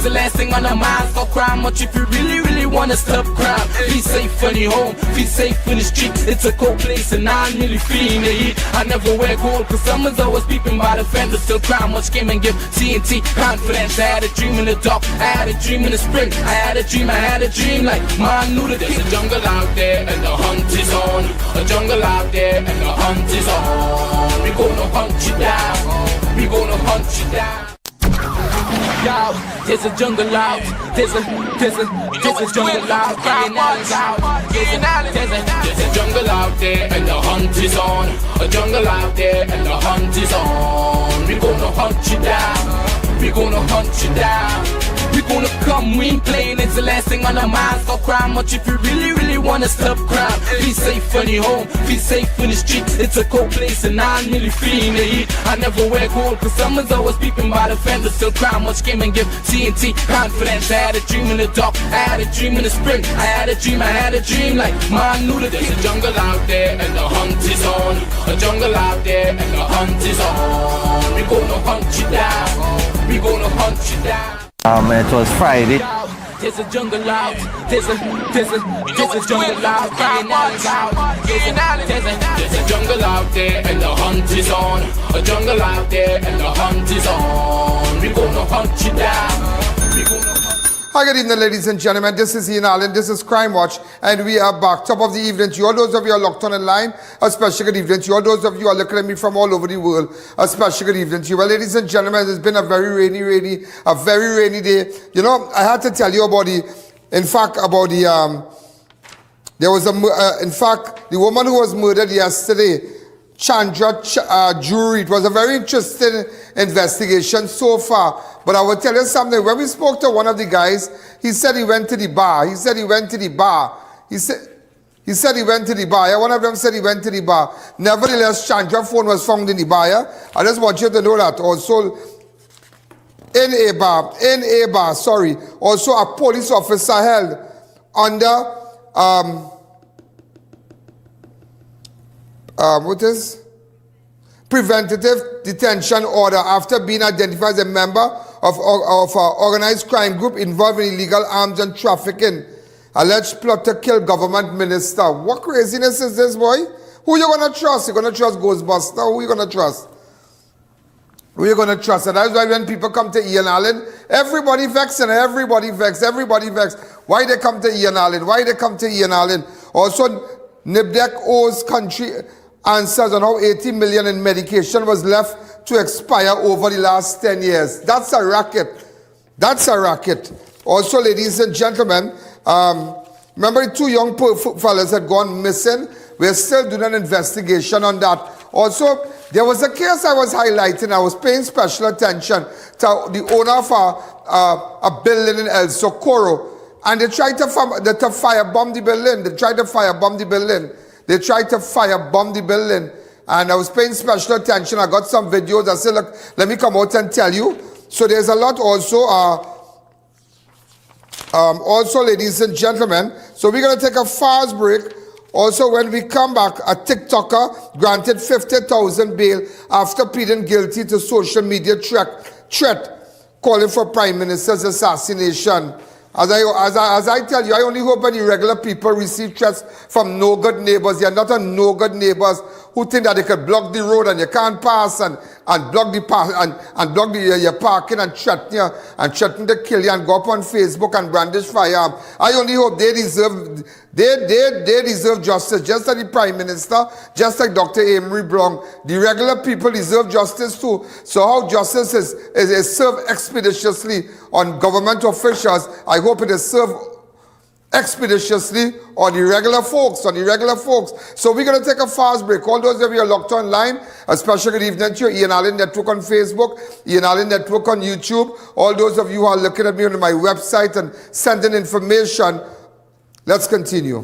it's the last thing on our minds. Don't cry much if you really wanna stop crime. Be safe when you're home, be safe in the street. It's a cold place and I'm really feeling the heat. I never wear gold cause someone's always peeping by the fender. Still cry much, game and give TNT confidence. I had a dream in the dark, I had a dream in the spring. I had a dream like man knew the There's a jungle out there and the hunt is on. A jungle out there and the hunt is on. We gonna hunt you down. We gonna hunt you down. Yo, there's a jungle out. There's a jungle out. There's a jungle out there and the hunt is on. A jungle out there and the hunt is on. We gonna hunt you down. We gonna hunt you down. We gonna come, we ain't playing, it's the last thing on our minds. Don't cry much if you really wanna stop crime. Be safe when you're home, be safe in the street. It's a cold place and I'm really feeling the heat. I never wear gold cause someone's always peeping by the fender. Still cry much, game and give TNT confidence. I had a dream in the dark, I had a dream in the spring. I had a dream like man knew the There's a jungle out there and the hunt is on. A jungle out there and the hunt is on. We gonna hunt you down. We gonna hunt you down. It was Friday. There's a jungle out. There's a jungle out. There's a jungle out there and the hunt is on. A jungle out there and the hunt is on. We gonna hunt you down. We gonna hunt. Hi, good evening, ladies and gentlemen. This is I.A.N, this is Crime Watch, and we are back. Top of the evening to all those of you who are locked on online, a special good evening to all those of you who are looking at me from all over the world, a special good evening to you. Well, ladies and gentlemen, it's been a very rainy day. You know, I had to tell you about the woman who was murdered yesterday, Chandra Jury. It was a very interesting investigation so far. But I will tell you something. When we spoke to one of the guys, he said he went to the bar. One of them said he went to the bar. Nevertheless, Chandra's phone was found in the bar. Yeah? I just want you to know that. Also, in a bar, also a police officer held under preventative detention order after being identified as a member of an organized crime group involved in illegal arms and trafficking. Alleged plot to kill government minister. What craziness is this, boy? Who you gonna trust? You gonna trust Ghostbuster? Who you gonna trust? Who you gonna trust? And that's why when people come to I.A.N, everybody vexed. Why they come to I.A.N? Also, NIBDEC owes country answers on how 80 million in medication was left to expire over the last 10 years. That's a racket. Also, ladies and gentlemen, remember the two young fellas had gone missing? We're still doing an investigation on that. Also, there was a case I was highlighting. I was paying special attention to the owner of a building in El Socorro. And they tried to firebomb the building. And I was paying special attention. I got some videos. I said, look, let me come out and tell you. So there's a lot also, ladies and gentlemen. So we're going to take a fast break. Also, when we come back, a TikToker granted 50,000 bail after pleading guilty to social media threat calling for Prime Minister's assassination. As I tell you, I only hope any regular people receive threats from no good neighbors. You're not a no good neighbors who think that they could block the road and you can't pass and block your parking and threaten to kill you and go up on Facebook and brandish firearm. I only hope they deserve justice, just like the Prime Minister, just like Dr. Amory Brown. The regular people deserve justice too. So how justice is served expeditiously on government officials, I hope it is served expeditiously on the regular folks, So we're going to take a fast break. All those of you are locked online, a special good evening to you. I.A.N Network on Facebook, I.A.N Network on YouTube. All those of you who are looking at me on my website and sending information, let's continue.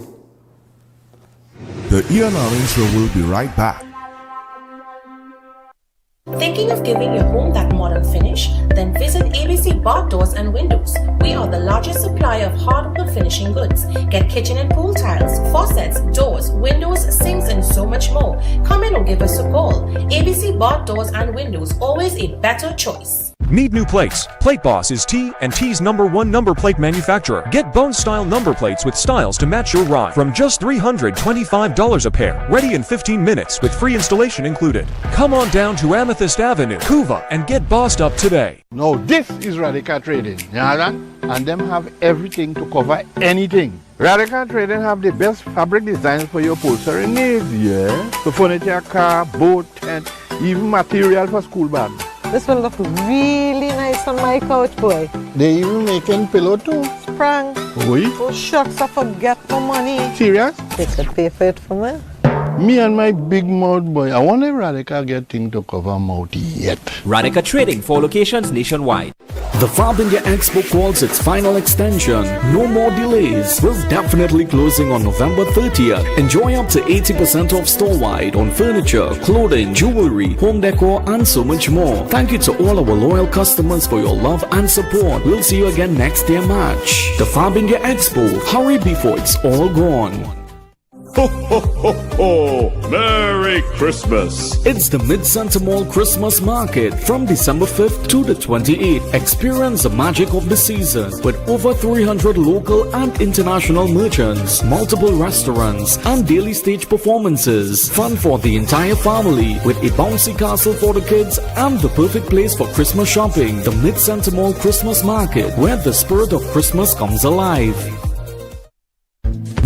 The I.A.N Show will be right back. Thinking of giving your home that modern finish? Then visit ABC Bath Doors and Windows. We are the largest supplier of hardwood finishing goods. Get kitchen and pool tiles, faucets, doors, windows, sinks, and so much more. Come in or give us a call. ABC Bath Doors and Windows, always a better choice. Need new plates? Plate Boss is T and T's #1 number plate manufacturer. Get bone-style number plates with styles to match your ride from just $325 a pair. Ready in 15 minutes with free installation included. Come on down to Amethyst Avenue, Cuva, and get bossed up today. Now this is Radical Trading, you understand? And them have everything to cover anything. Radical Trading have the best fabric designs for your upholstery needs, yeah? So furniture, car, boat, tent, even material for school bags. This will look really nice on my couch, boy. They even making pillow too. Sprang. Oui? Oh shucks, I forget my money. Serious? They could pay for it for me. Me and my big mouth boy, I wonder if Radical get thing to cover mouth yet. Radical Trading, 4 locations nationwide. The Fab India Expo calls its final extension. No more delays. We're definitely closing on November 30th. Enjoy up to 80% off store-wide on furniture, clothing, jewelry, home decor, and so much more. Thank you to all our loyal customers for your love and support. We'll see you again next year, March. The Fab India Expo. Hurry before it's all gone. Ho, ho, ho, ho! Merry Christmas! It's the Mid-Center Mall Christmas Market from December 5th to the 28th. Experience the magic of the season with over 300 local and international merchants, multiple restaurants, and daily stage performances. Fun for the entire family with a bouncy castle for the kids and the perfect place for Christmas shopping. The Mid-Center Mall Christmas Market, where the spirit of Christmas comes alive.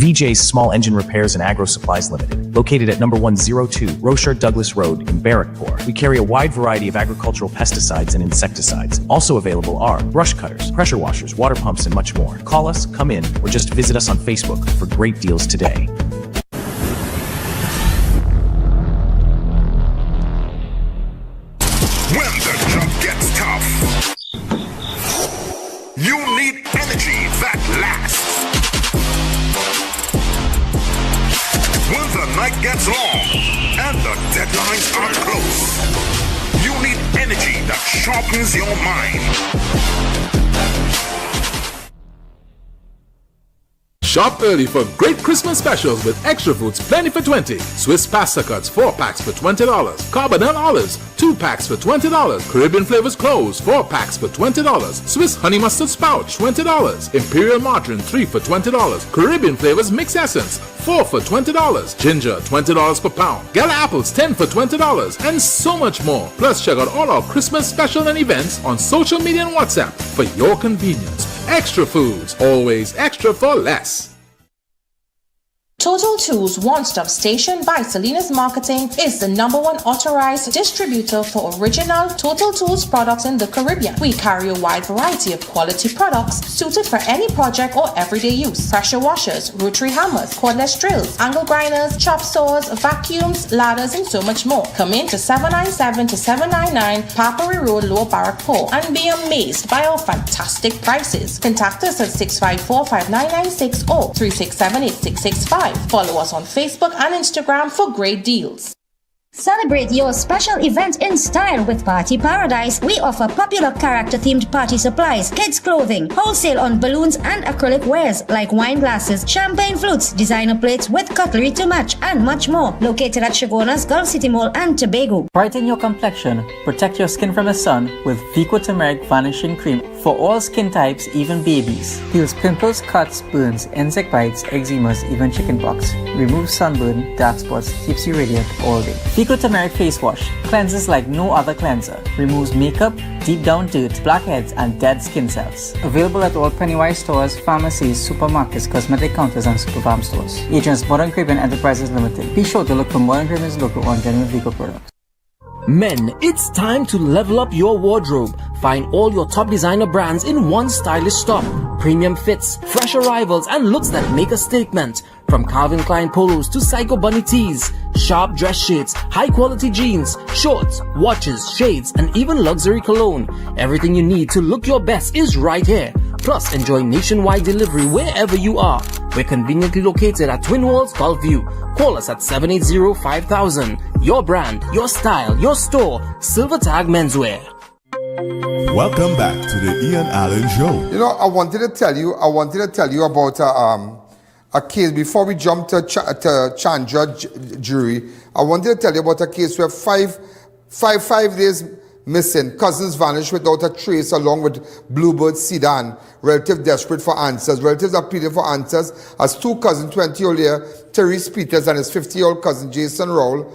VJ's Small Engine Repairs and Agro Supplies Limited, located at number 102 Rochard Douglas Road in Barrackpore. We carry a wide variety of agricultural pesticides and insecticides. Also available are brush cutters, pressure washers, water pumps, and much more. Call us, come in, or just visit us on Facebook for great deals today. When the job gets tough, you need energy that lasts. When the night gets long and the deadlines are close, you need energy that sharpens your mind. Shop early for great Christmas specials with extra foods plenty for 20. Swiss pasta cuts 4 packs for $20. Carbonell olives 2 packs for $20. Caribbean flavors cloves 4 packs for $20. Swiss honey mustard spout $20. Imperial margarine 3 for $20. Caribbean flavors mix essence 4 for $20. Ginger $20 per pound. Gala apples 10 for $20. And so much more. Plus check out all our Christmas specials and events on social media and WhatsApp for your convenience. Extra foods, always extra for less. Total Tools One-Stop Station by Salinas Marketing is the #1 authorized distributor for original Total Tools products in the Caribbean. We carry a wide variety of quality products suited for any project or everyday use. Pressure washers, rotary hammers, cordless drills, angle grinders, chop saws, vacuums, ladders, and so much more. Come in to 797 to 799 Papery Road, Lower Barrackpore, and be amazed by our fantastic prices. Contact us at 654-5996 or 367-8665. Follow us on Facebook and Instagram for great deals. Celebrate your special event in style with Party Paradise. We offer popular character-themed party supplies, kids clothing, wholesale on balloons and acrylic wares like wine glasses, champagne flutes, designer plates with cutlery to match, and much more. Located at Chagona's Gulf City Mall and Tobago. Brighten your complexion. Protect your skin from the sun with Vico Turmeric Vanishing Cream for all skin types, even babies. Heals pimples, cuts, burns, insect bites, eczemas, even chickenpox. Removes sunburn, dark spots, keeps you radiant all day. Vico Turmeric Face Wash cleanses like no other cleanser. Removes makeup, deep down dirt, blackheads, and dead skin cells. Available at all Pennywise stores, pharmacies, supermarkets, cosmetic counters, and superfarm stores. Agents Modern Caribbean Enterprises Limited. Be sure to look for Modern Caribbean's logo on genuine Vico products. Men, it's time to level up your wardrobe. Find all your top designer brands in one stylish stop. Premium fits, fresh arrivals, and looks that make a statement. From Calvin Klein polos to Psycho Bunny tees, sharp dress shades, high quality jeans, shorts, watches, shades, and even luxury cologne. Everything you need to look your best is right here. Plus, enjoy nationwide delivery wherever you are. We're conveniently located at Twin Walls, Gulfview. Call us at 780-5000. Your brand, your style, your store. Silver Tag Menswear. Welcome back to the Ian Show. You know, I wanted to tell you about a case before we jump to Chandra jury. I wanted to tell you about a case where five days missing. Cousins vanished without a trace along with Bluebird sedan. Relative desperate for answers. Relatives are pleading for answers as two cousins 20-year-old Tyrese Peters and his 50-year-old cousin Jason Rolle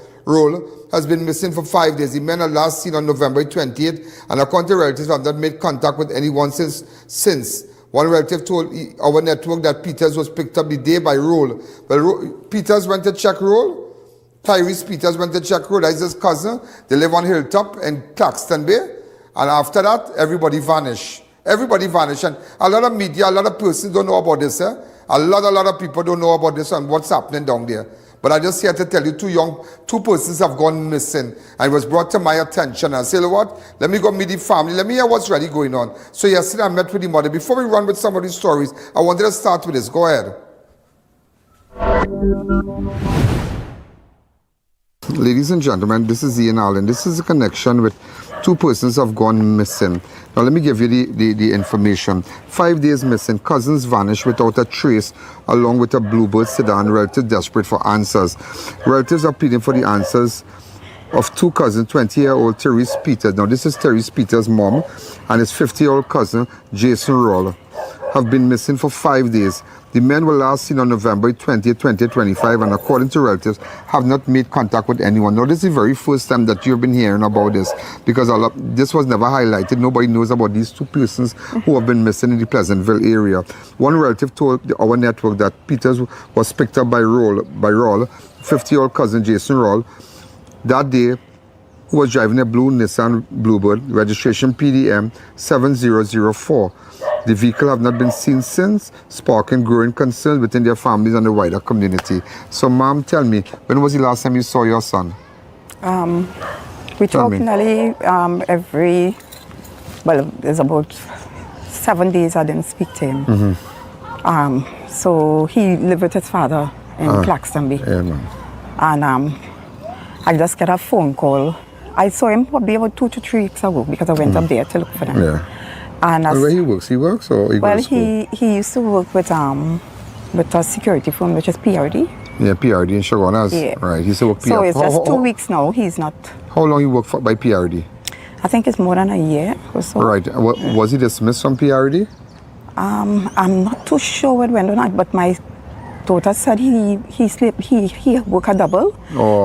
has been missing for 5 days. The men are last seen on November 28th and according to relatives have not made contact with anyone since. One relative told our network that Peters was picked up the day by Rolle. Well, Peters went to check Rolle. Tyrese Peters went to check Rolle. That's his cousin. They live on Hilltop in Claxton Bay. And after that, everybody vanished. Everybody vanished. And a lot of media, a lot of persons don't know about this. A lot of people don't know about this and what's happening down there. But I just here to tell you, two persons have gone missing. And it was brought to my attention. I said, you know what? Let me go meet the family. Let me hear what's really going on. So yesterday I met with the mother. Before we run with some of these stories, I wanted to start with this. Go ahead. Ladies and gentlemen, this is I.A.N. This is a connection with two persons have gone missing. Now let me give you the information. 5 days missing, cousins vanished without a trace along with a Bluebird sedan, relatives desperate for answers. Relatives are pleading for the answers of two cousins, 20-year-old Tyrese Peters. Now this is Tyrese Peters' mom and his 50-year-old cousin Jason Rolle have been missing for 5 days. The men were last seen on November 20, 2025 and according to relatives have not made contact with anyone. Now this is the very first time that you've been hearing about this because this was never highlighted. Nobody knows about these two persons who have been missing in the Pleasantville area. One relative told our network that Peters was picked up by Rolle, 50-year-old cousin Jason Rolle, that day who was driving a blue Nissan Bluebird, registration PDM 7004. The vehicle have not been seen since, sparking growing concern within their families and the wider community. So, Mom, tell me, when was the last time you saw your son? We talk nearly there's about 7 days I didn't speak to him. So he lived with his father in Claxton Bay. And I just got a phone call. I saw him probably about 2 to 3 weeks ago because I went up there to look for him. And where he works? He works or he goes to school? He used to work with a security firm which is PRD. Yeah, PRD in Shogunas. Yeah. Right. He used to work PRD. So it's just 2 weeks now. He's not. How long you work for by PRD? I think it's more than a year or so. Right. Was he dismissed from PRD? I'm not too sure what went on that, but my daughter said he slept. He worked a double,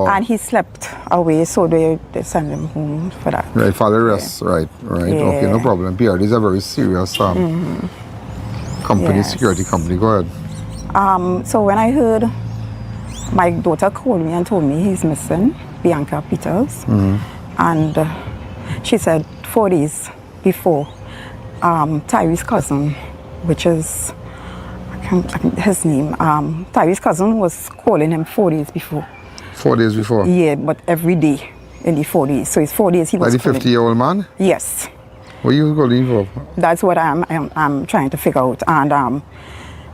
and he slept away, so they sent him home for that. Right, for the rest. Right. Yeah. Okay, no problem. PRD is a very serious company, security company. Go ahead. So when I heard, my daughter called me and told me he's missing, Bianca Peters, and she said 4 days before, Tyrese's cousin, which is his name, Tyrese's cousin was calling him 4 days before. 4 days before? Yeah, but every day in the 4 days. So it's 4 days he was calling. Like the 50-year-old man? Yes. What are you calling for? That's what I'm trying to figure out. And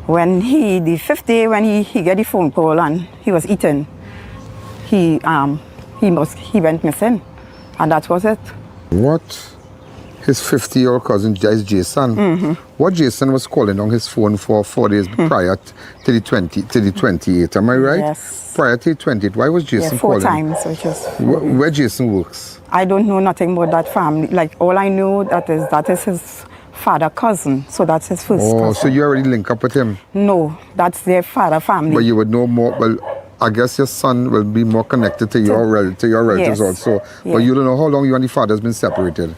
when the 5th day when he got the phone call and he was eating, he went missing, and that was it. What? His 50-year-old cousin is Jason. What Jason was calling on his phone for 4 days prior to the 28th, am I right? Yes. Prior to the 28th. Why was Jason calling? 4 times, which is... Where Jason works? I don't know nothing about that family. Like, all I know that is his father cousin. So that's his first cousin. So you already link up with him? No, that's their father family. But you would know more... Well, I guess your son will be more connected to your relatives also. But you don't know how long you and the father has been separated?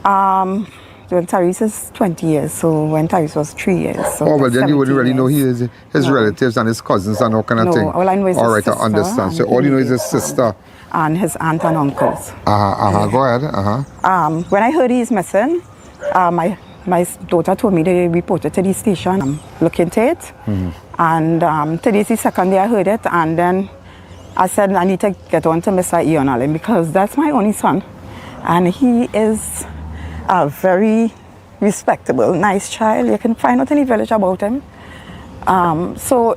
Well, Tyrese is 20 years, so when Tyrese was 3 years. So well, then you wouldn't really know his relatives and his cousins and all kind of thing. All I know is his sister. I understand. So all you know is his sister. And his aunt and uncles. Go ahead. When I heard he's missing, my daughter told me they reported to the station. I'm looking into it. And today's the second day I heard it. And then I said I need to get on to Mr. I.A.N. because that's my only son. And he is a very respectable, nice child. You can find out in the village about him. So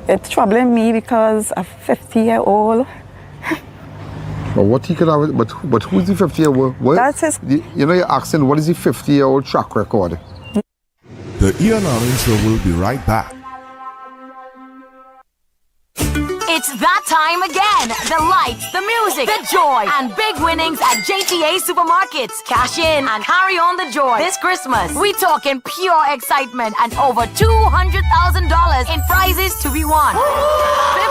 it's troubling me because a 50-year-old. But what he could have, but who's the 50-year-old? That's his. You're asking what is the 50-year-old track record? The E.R.H. show will be right back. It's that time again. The lights, the music, the joy, and big winnings at JTA Supermarkets. Cash in and carry on the joy this Christmas. We talking pure excitement and over $200,000 in prizes to be won.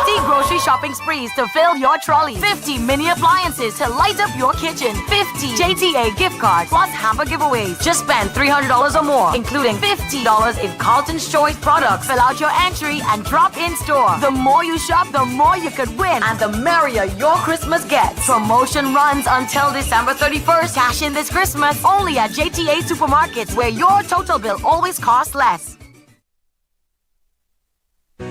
50 grocery shopping sprees to fill your trolley. 50 mini appliances to light up your kitchen. 50 JTA gift cards plus hamper giveaways. Just spend $300 or more, including $50 in Carlton's Choice products. Fill out your entry and drop in store. The more you shop, the more you could win, and the merrier your Christmas gets. Promotion runs until December 31st. Cash in this Christmas only at JTA Supermarkets, where your total bill always costs less.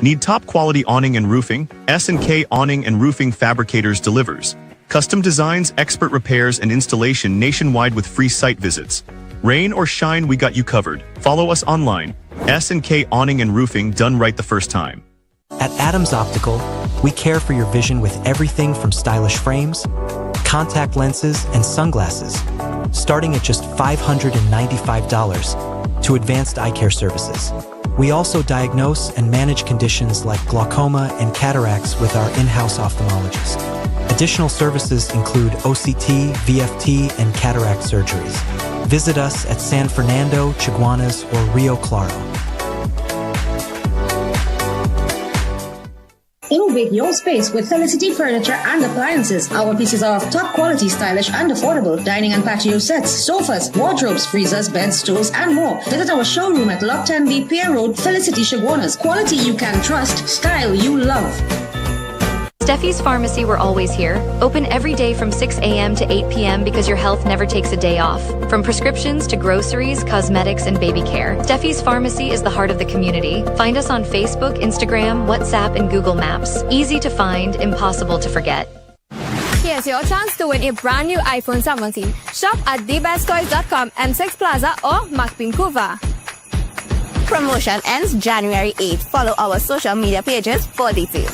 Need top quality awning and roofing? S&K Awning and Roofing Fabricators delivers. Custom designs, expert repairs, and installation nationwide with free site visits. Rain or shine, we got you covered. Follow us online. S&K Awning and Roofing, done right the first time. At Adams Optical, we care for your vision with everything from stylish frames, contact lenses, and sunglasses, starting at just $595 to advanced eye care services. We also diagnose and manage conditions like glaucoma and cataracts with our in-house ophthalmologist. Additional services include OCT, VFT, and cataract surgeries. Visit us at San Fernando, Chaguanas, or Rio Claro. Innovate your space with Felicity Furniture and Appliances. Our pieces are of top quality, stylish and affordable. Dining and patio sets, sofas, wardrobes, freezers, beds, stools and more. Visit our showroom at Lot 10B Pier Road, Felicity Chaguanas. Quality you can trust, style you love. Steffi's Pharmacy, we're always here. Open every day from 6 a.m. to 8 p.m. because your health never takes a day off. From prescriptions to groceries, cosmetics, and baby care, Steffi's Pharmacy is the heart of the community. Find us on Facebook, Instagram, WhatsApp, and Google Maps. Easy to find, impossible to forget. Here's your chance to win a brand new iPhone 17. Shop at thebesttoys.com, M6 Plaza, or Vancouver. Promotion ends January 8th. Follow our social media pages for details.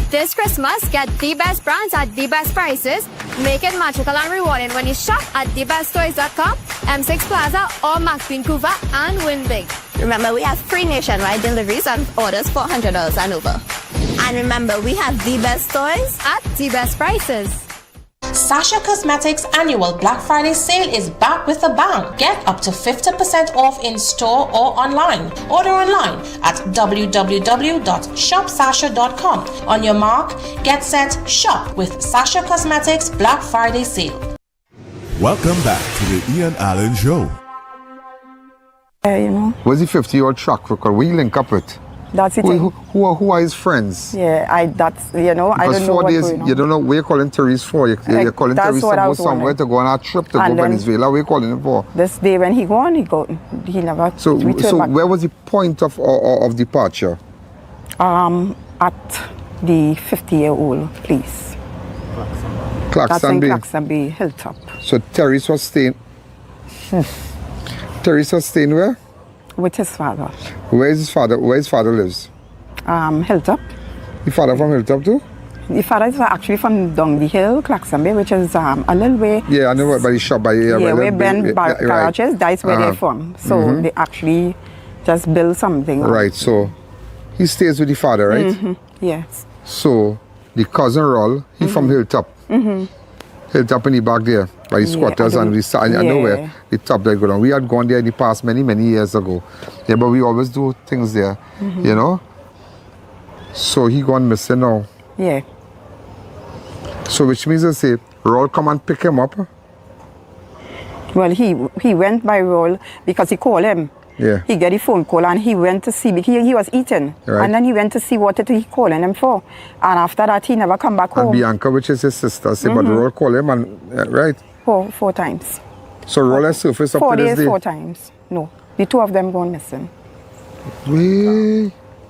This Christmas, get the best brands at the best prices. Make it magical and rewarding when you shop at thebesttoys.com, M6 Plaza, or Vancouver, and win big. Remember, we have free nationwide deliveries on orders $400 and over. And remember, we have the best toys at the best prices. Sasha Cosmetics annual Black Friday sale is back with a bang. Get up to 50% off in store or online. Order online at www.shopsasha.com. On your mark, get set, shop with Sasha Cosmetics Black Friday sale. Welcome back to the E.N. Show. Was he 50-year-old truck record? We link up with. That's it. Who are his friends? Yeah, I don't know. Because 4 days, you don't know where you're calling Tyrese for. You're calling Tyrese to go somewhere to go on a trip to go Venezuela. Where you calling him for? This day when he gone, he never returned back. Where was the point of departure? At the 50-year-old place. Claxon Bay. Claxon Bay, Hilltop. So Tyrese was staying. Tyrese was staying where? With his father. Where is his father? Where his father lives? Hilltop. Your father from Hilltop too? The father is actually from down the hill, Claxon Bay, which is a little way. Yeah, I know by the shop by here. Yeah, where Ben Garage is, that's where they're from. So they actually just build something. Right, so he stays with the father, right? Yes. So the cousin Rolle, he from Hilltop. Hilltop in the back there, by the squatters and the I know where the top there go down. We had gone there in the past many years ago. Yeah, but we always do things there, you know. So he gone missing now. Yeah. So which means to say, Rolle come and pick him up? Well, he went by Rolle because he called him. Yeah. He got a phone call and he went to see, he was eating. Right. And then he went to see what he calling him for. And after that, he never come back home. And Bianca, which is his sister, say, but Rolle called him and, right? Four times. So Rolle has surfaced up to this day? 4 times. No. The 2 of them gone missing.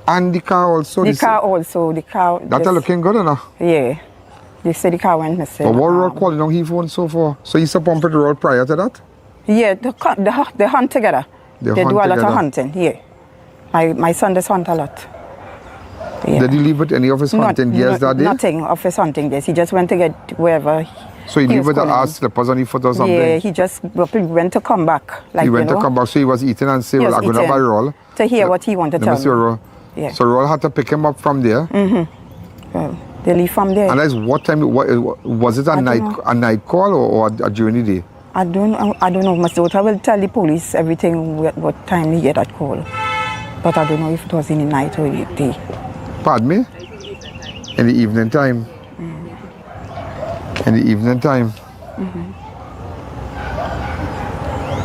And the car also? The car. That's looking good enough? Yeah. They said the car went missing. But what Rolle calling on he phone so far? So he used to pump it Rolle prior to that? Yeah, they hunt together. They do a lot of hunting, yeah. My son does hunt a lot. Yeah. Did he leave with any of his hunting gears that day? Nothing of his hunting gears. He just went to get wherever. So he leave with the ass slippers on his foot or something? Yeah, he just went to come back. Like, he went to come back, so he was eating and say, well, I'm going to buy Rolle. To hear what he wanted to tell me. Yeah. So Rolle had to pick him up from there. Well, they leave from there. And that's what time? Was it a night call or during the day? I don't know. My daughter will tell the police everything what time they get that call. But I don't know if it was in the night or the day. Pardon me? In the evening time? In the evening time?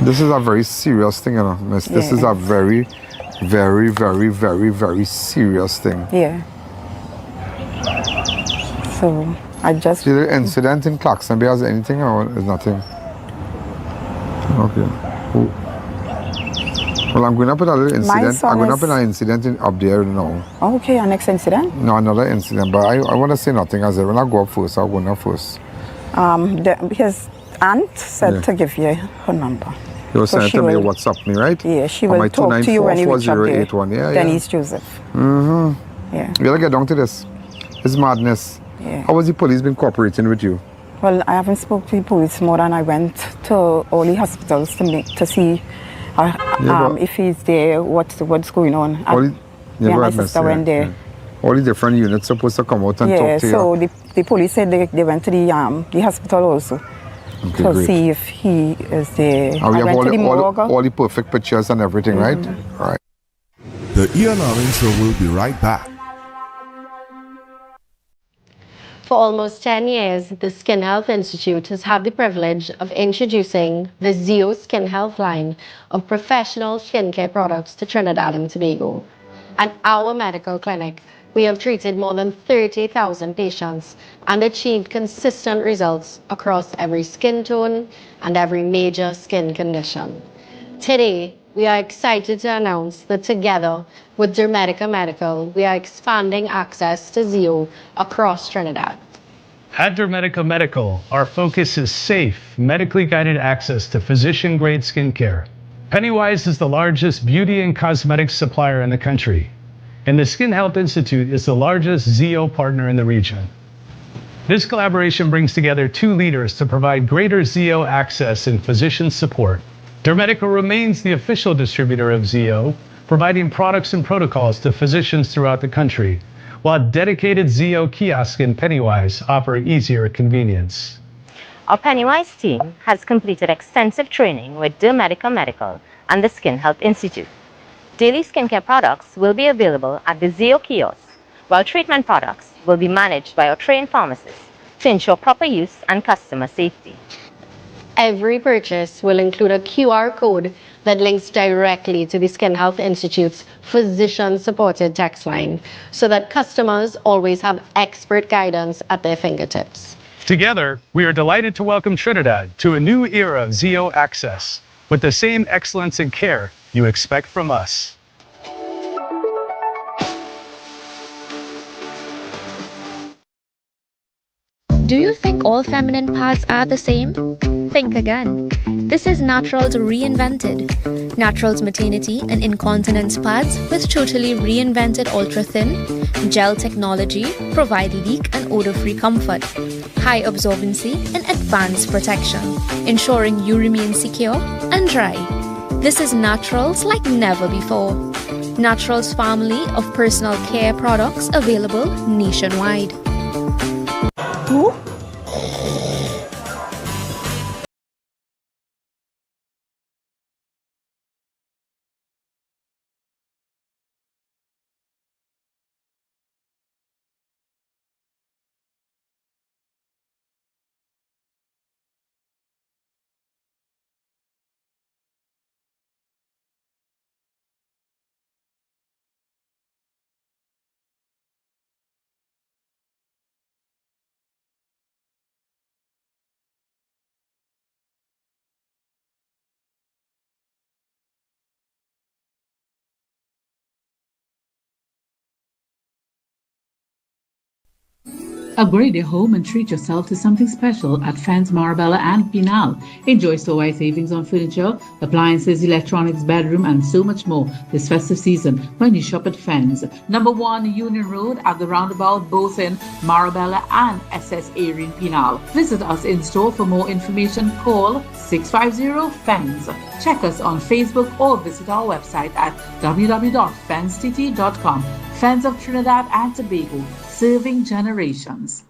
This is a very serious thing, you know, miss. This is a very, very, very, very, very serious thing. Yeah. So, I just... Did the incident in Claxton Bay has anything or is nothing? Okay. Well, I'm going to put a little incident. I'm going to put an incident up there now. Okay, our next incident? No, another incident, but I want to say nothing as well. When I go up first, I'll go up first. His aunt said to give you her number. You will send it to me, WhatsApp me, right? Yeah, she will talk to you when you reach up there. Denise Joseph. Yeah. Yeah. We gotta get down to this. It's madness. Yeah. How was the police been cooperating with you? Well, I haven't spoken to the police more than I went to all the hospitals to see if he's there, what's going on. My sister went there. All the different units supposed to come out and talk to you. So the police said they went to the hospital also to see if he is there. And we have all the perfect pictures and everything, right? All right. The E.R.HA show will be right back. For almost 10 years, the Skin Health Institute has had the privilege of introducing the Zeo Skin Health line of professional skincare products to Trinidad and Tobago. At our medical clinic, we have treated more than 30,000 patients and achieved consistent results across every skin tone and every major skin condition. Today, we are excited to announce that together with Dermedica Medical, we are expanding access to Zeo across Trinidad. At Dermedica Medical, our focus is safe, medically guided access to physician-grade skincare. Pennywise is the largest beauty and cosmetics supplier in the country, and the Skin Health Institute is the largest Zeo partner in the region. This collaboration brings together two leaders to provide greater Zeo access and physician support. Dermedica remains the official distributor of Zeo, providing products and protocols to physicians throughout the country, while dedicated Zeo kiosks in Pennywise offer easier convenience. Our Pennywise team has completed extensive training with Dermedica Medical and the Skin Health Institute. Daily skincare products will be available at the Zeo kiosks, while treatment products will be managed by our trained pharmacists to ensure proper use and customer safety. Every purchase will include a QR code that links directly to the Skin Health Institute's physician-supported text line, so that customers always have expert guidance at their fingertips. Together, we are delighted to welcome Trinidad to a new era of Zeo access, with the same excellence and care you expect from us. Do you think all feminine pads are the same? Think again. This is Naturals Reinvented. Naturals maternity and incontinence pads with totally reinvented ultra-thin gel technology provide leak and odor-free comfort, high absorbency and advanced protection, ensuring you remain secure and dry. This is Naturals like never before. Naturals family of personal care products available nationwide. Upgrade your home and treat yourself to something special at Fens Marabella and Pinal. Enjoy store-wide savings on furniture, appliances, electronics, bedroom, and so much more this festive season when you shop at Fens. Number 1 Union Road at the roundabout, both in Marabella and SS area in Pinal. Visit us in store for more information. Call 650-FENS. Check us on Facebook or visit our website at www.fenstt.com. Fens of Trinidad and Tobago. serving generations.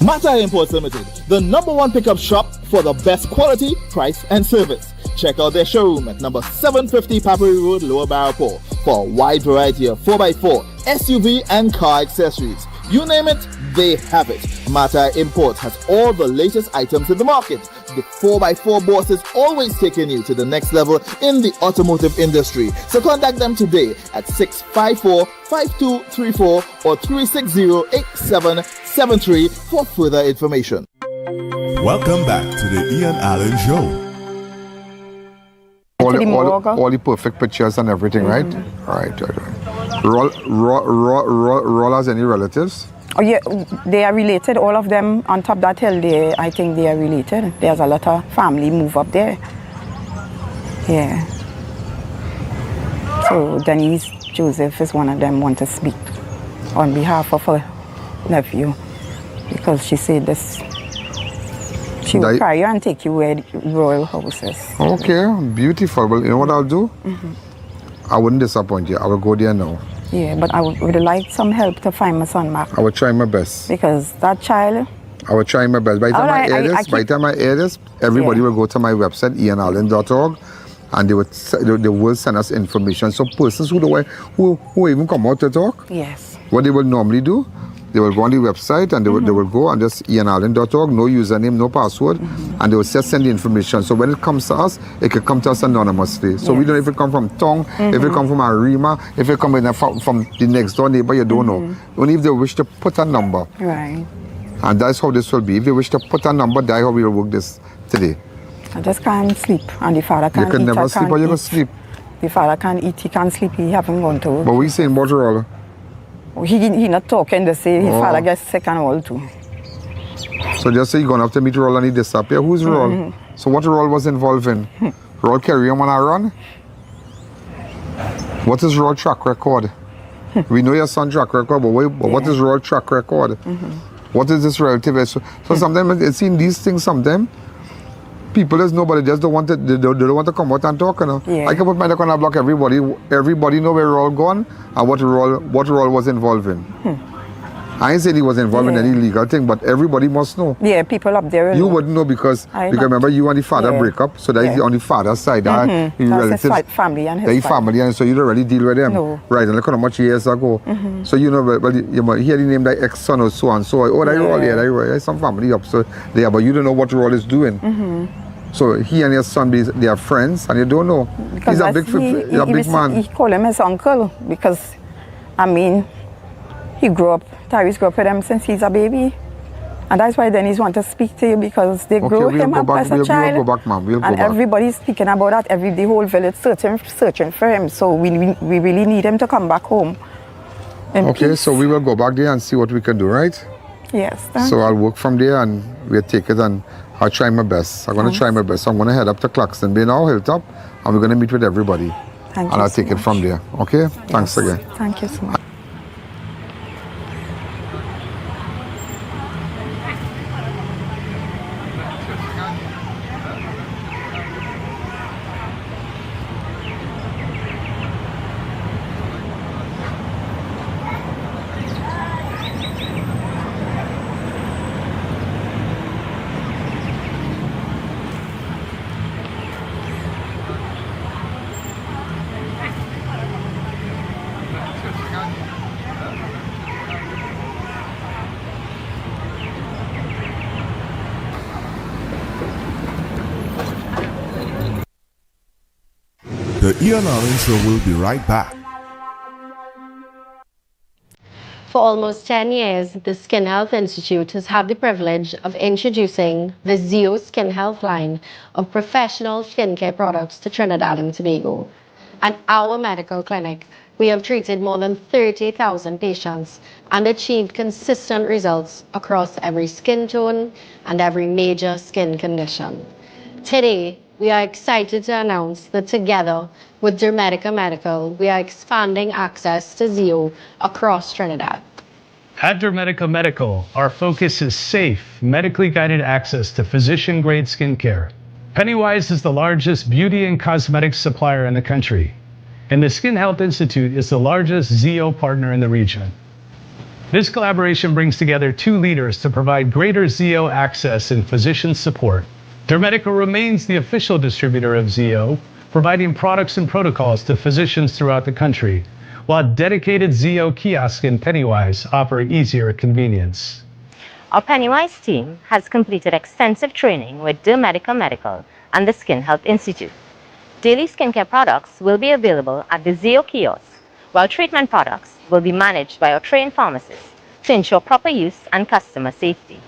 Mata Imports Limited, the #1 pickup shop for the best quality, price, and service. Check out their showroom at number 750 Papari Road, Lower Barrapore, for a wide variety of 4x4, SUV, and car accessories. You name it, they have it. Mata Imports has all the latest items in the market. The 4x4 boss is always taking you to the next level in the automotive industry. So contact them today at 654-5234 or 360-8773 for further information. Welcome back to the I.A.N Show. All the perfect pictures and everything, right? Right. Rolle has any relatives? Oh yeah, they are related. All of them on top of that hill, I think they are related. There's a lot of family move up there. Yeah. So Denise Joseph is one of them want to speak on behalf of her nephew because she said this. She will carry you and take you where the royal house is. Okay, beautiful. Well, you know what I'll do? I wouldn't disappoint you. I will go there now. Yeah, but I would like some help to find my son back. I will try my best. Because that child... I will try my best. By the time I air this, everybody will go to my website, ianalleyne.org, and they will send us information. So persons who even come out to talk, yes, what they will normally do, they will go on the website and they will go and just ianalleyne.org, no username, no password, and they will just send the information. So when it comes to us, it can come to us anonymously. So we don't know if it come from Tong, if it come from Arima, if it come from the next door neighbor, you don't know. Only if they wish to put a number. Right. And that's how this will be. If they wish to put a number, that's how we will work this today. I just can't sleep, and the father can't eat. You can never sleep, or you can sleep. The father can't eat, he can't sleep, he haven't gone to work. But we saying about Rolle? He not talking, they say his father gets sick and all too. So just say you're going to have to meet Rolle and he disappear. Who's Rolle? So what Rolle was involved in? Rolle carry him on a run? What is Rolle's track record? We know your son's track record, but what is Rolle's track record? What is this relative? So sometimes it seems these things sometimes people just know, but they just don't want to. They don't want to come out and talk. You know? I can put my neck on a block. Everybody know where Rolle gone and what Rolle was involved in. I ain't saying he was involved in any illegal thing, but everybody must know. Yeah, people up there. You wouldn't know because remember you and the father break up, so that's on the father's side. That's relatives, his family and his family, and so you don't really deal with them. No. Right, and look how much years ago. So you know, well, you might hear the name that ex-son or so and so. Oh, that Rolle, there's some family up so there, but you don't know what Rolle is doing. So he and his son, they are friends, and you don't know. Because he's a big man. He called him his uncle because, I mean, Tyrese grew up with him since he's a baby. And that's why Denise want to speak to you because they grew him up as a child. We'll go back, ma'am. We'll go back. Everybody's speaking about that. The whole village searching for him. So we really need him to come back home. Okay, so we will go back there and see what we can do, right? Yes. So I'll work from there and we'll take it and I'll try my best. I'm going to try my best. So I'm going to head up to Claxton Bay now, Hilltop, and we're going to meet with everybody. Thank you. And I'll take it from there. Okay? Yes. Thanks again. Thank you so much. The I.A.N Show will be right back. For almost 10 years, the Skin Health Institute has had the privilege of introducing the Zeo Skin Health line of professional skincare products to Trinidad and Tobago. At our medical clinic, we have treated more than 30,000 patients and achieved consistent results across every skin tone and every major skin condition. Today, we are excited to announce that together with Dermedica Medical, we are expanding access to Zeo across Trinidad. At Dermedica Medical, our focus is safe, medically guided access to physician-grade skincare. Pennywise is the largest beauty and cosmetics supplier in the country, and the Skin Health Institute is the largest Zeo partner in the region. This collaboration brings together two leaders to provide greater ZEO access and physician support. Dermedica remains the official distributor of ZEO, providing products and protocols to physicians throughout the country, while dedicated ZEO kiosks in Pennywise offer easier convenience. Our Pennywise team has completed extensive training with Dermedica Medical and the Skin Health Institute. Daily skincare products will be available at the ZEO kiosk, while treatment products will be managed by our trained pharmacists to ensure proper use and customer safety.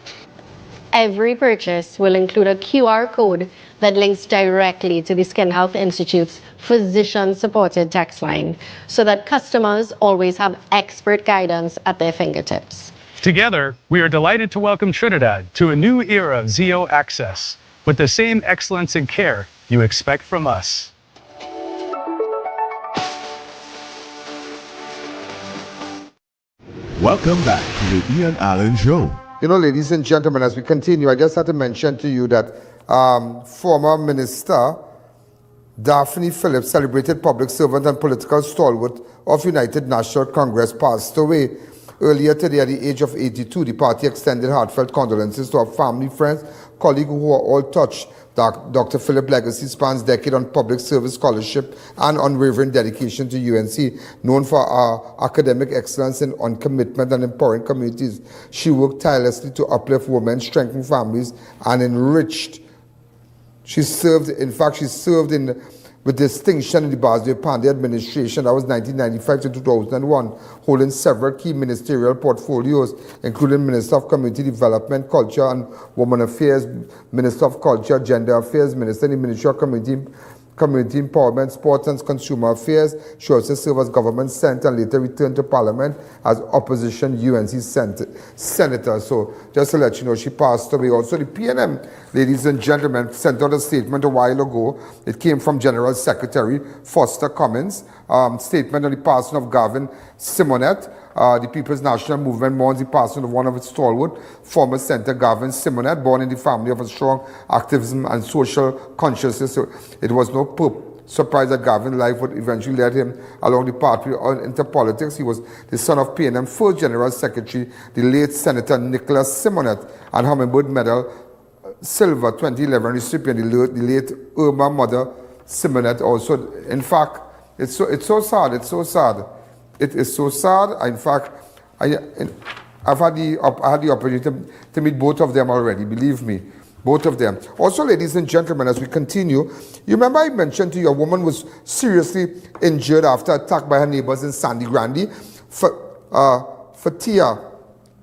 Every purchase will include a QR code that links directly to the Skin Health Institute's physician-supported text line so that customers always have expert guidance at their fingertips. Together, we are delighted to welcome Trinidad to a new era of ZEO access with the same excellence and care you expect from us. Welcome back to the E.N. Show. You know, ladies and gentlemen, as we continue, I just had to mention to you that former Minister Daphne Phillips, celebrated public servant and political stalwart of United National Congress, passed away earlier today at the age of 82. The party extended heartfelt condolences to her family, friends, colleagues who are all touched. Dr. Phillips' legacy spans decades on public service scholarship and unwavering dedication to UNC. Known for her academic excellence and on commitment and empowering communities, she worked tirelessly to uplift women, strengthen families, and enriched. She served with distinction in the Basdeo Pandey administration. That was 1995 to 2001, holding several key ministerial portfolios, including Minister of Community Development, Culture and Women Affairs, Minister of Culture, Gender Affairs, Minister in the Ministry of Community Empowerment, Sports and Consumer Affairs. She also served as government senator and later returned to Parliament as opposition UNC senator. So just to let you know, she passed away. Also, the PNM, ladies and gentlemen, sent out a statement a while ago. It came from General Secretary Foster Cummins. Statement on the passing of Gavin Simonette. The People's National Movement mourns the passing of one of its stalwart, former Senator Gavin Simonette, born in the family of a strong activism and social consciousness. So it was no surprise that Gavin's life would eventually lead him along the pathway into politics. He was the son of PNM first General Secretary, the late Senator Nicholas Simonette, and Hummingbird Medal Silver 2011 recipient, the late Irma Mother Simonette. Also, in fact, it's so sad. It is so sad. In fact, I had the opportunity to meet both of them already, believe me, both of them. Also, ladies and gentlemen, as we continue, you remember I mentioned to you a woman was seriously injured after attack by her neighbors in Sangre Grande. Fateha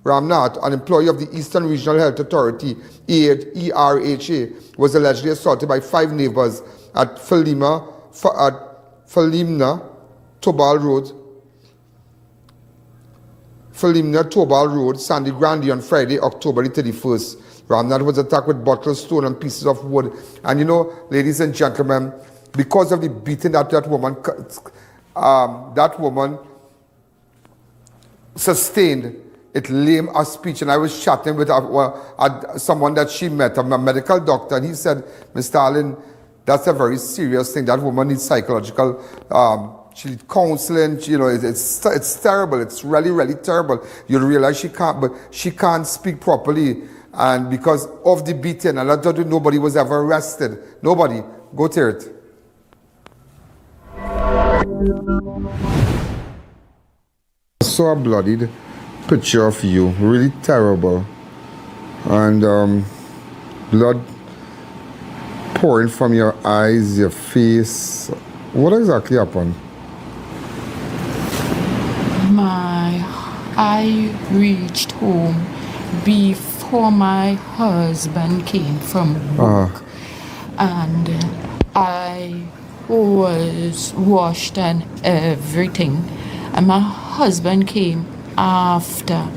Ramnath, an employee of the Eastern Regional Health Authority, ERHA, was allegedly assaulted by 5 neighbors at Felmina Tobal Road, Felmina Tobal Road, Sangre Grande on Friday, October 31st. Ramnath was attacked with bottles, stone, and pieces of wood. And you know, ladies and gentlemen, because of the beating that woman sustained, it lame her speech. And I was chatting with someone that she met, a medical doctor, and he said, Mr. Allen, that's a very serious thing. That woman needs psychological she needs counseling. You know, it's terrible. It's really, really terrible. You'll realize she can't speak properly, and because of the beating, and I told you nobody was ever arrested. Nobody. Go to it. I saw a bloodied picture of you. Really terrible, and blood pouring from your eyes, your face. What exactly happened? I reached home before my husband came from work, and I was washed and everything, and my husband came after.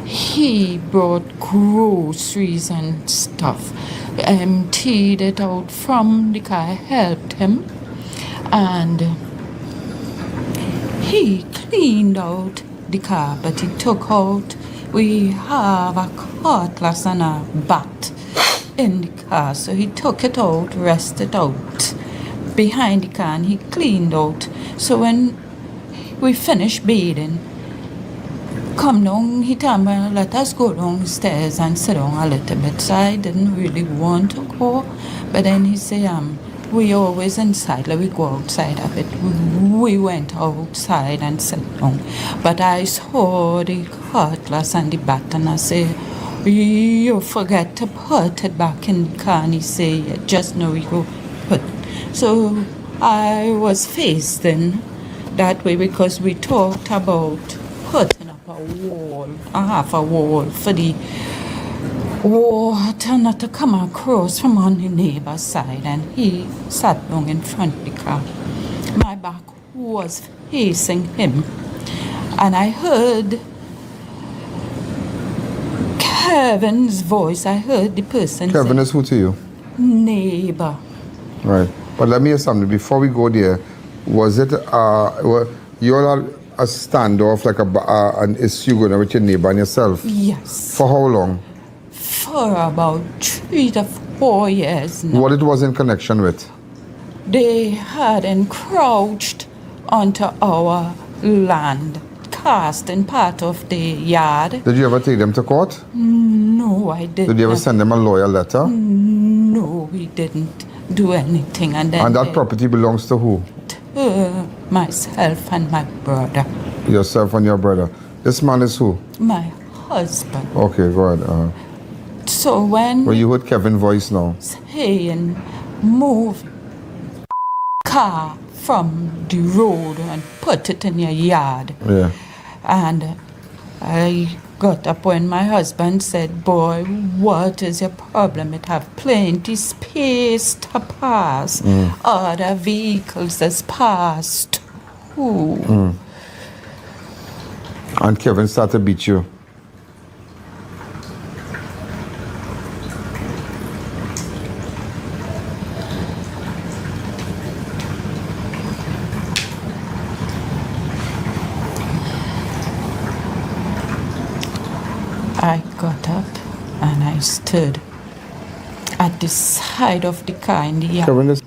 He brought groceries and stuff, emptied it out from the car. I helped him, and he cleaned out the car, but he took out, we have a cutlass and a bat in the car, so he took it out, rested out behind the car, and he cleaned out. So when we finished bathing, come down, he told me, let us go downstairs and sit down a little bit. So I didn't really want to go. But then he said, we always inside, let we go outside a bit. We went outside and sat down. But I saw the cutlass and the bat, and I said, you forget to put it back in the car. And he said, just now we go put. So I was facing that way because we talked about putting up a wall, a half a wall for the water not to come across from on the neighbor's side, and he sat down in front of the car. My back was facing him, and I heard Kevin's voice. I heard the person Kevin say, is who to you? neighbor. Right. But let me hear something. Before we go there, was it, you all had a standoff, like an issue going on with your neighbor and yourself? Yes. For how long? For about 3 to 4 years now. What it was in connection with? They had encroached onto our land, casting part of the yard. Did you ever take them to court? No, I didn't. Did you ever send them a lawyer letter? No, we didn't do anything. And then And that property belongs to who? Myself and my brother. Yourself and your brother. This man is who? My husband. Okay, go ahead. So when Well, you heard Kevin's voice now. saying move car from the road and put it in your yard. Yeah. And I got up when my husband said, boy, what is your problem? It have plenty space to pass. Other vehicles that's passed too. And Kevin started to beat you. I got up and I stood at the side of the car in the yard. Kevin is...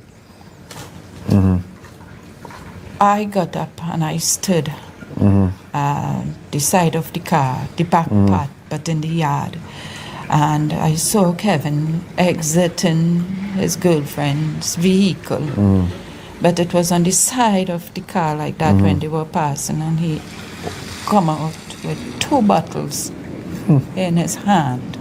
I got up and I stood the side of the car, the back part, but in the yard. And I saw Kevin exiting his girlfriend's vehicle. But it was on the side of the car like that when they were passing, and he come out with 2 bottles in his hand.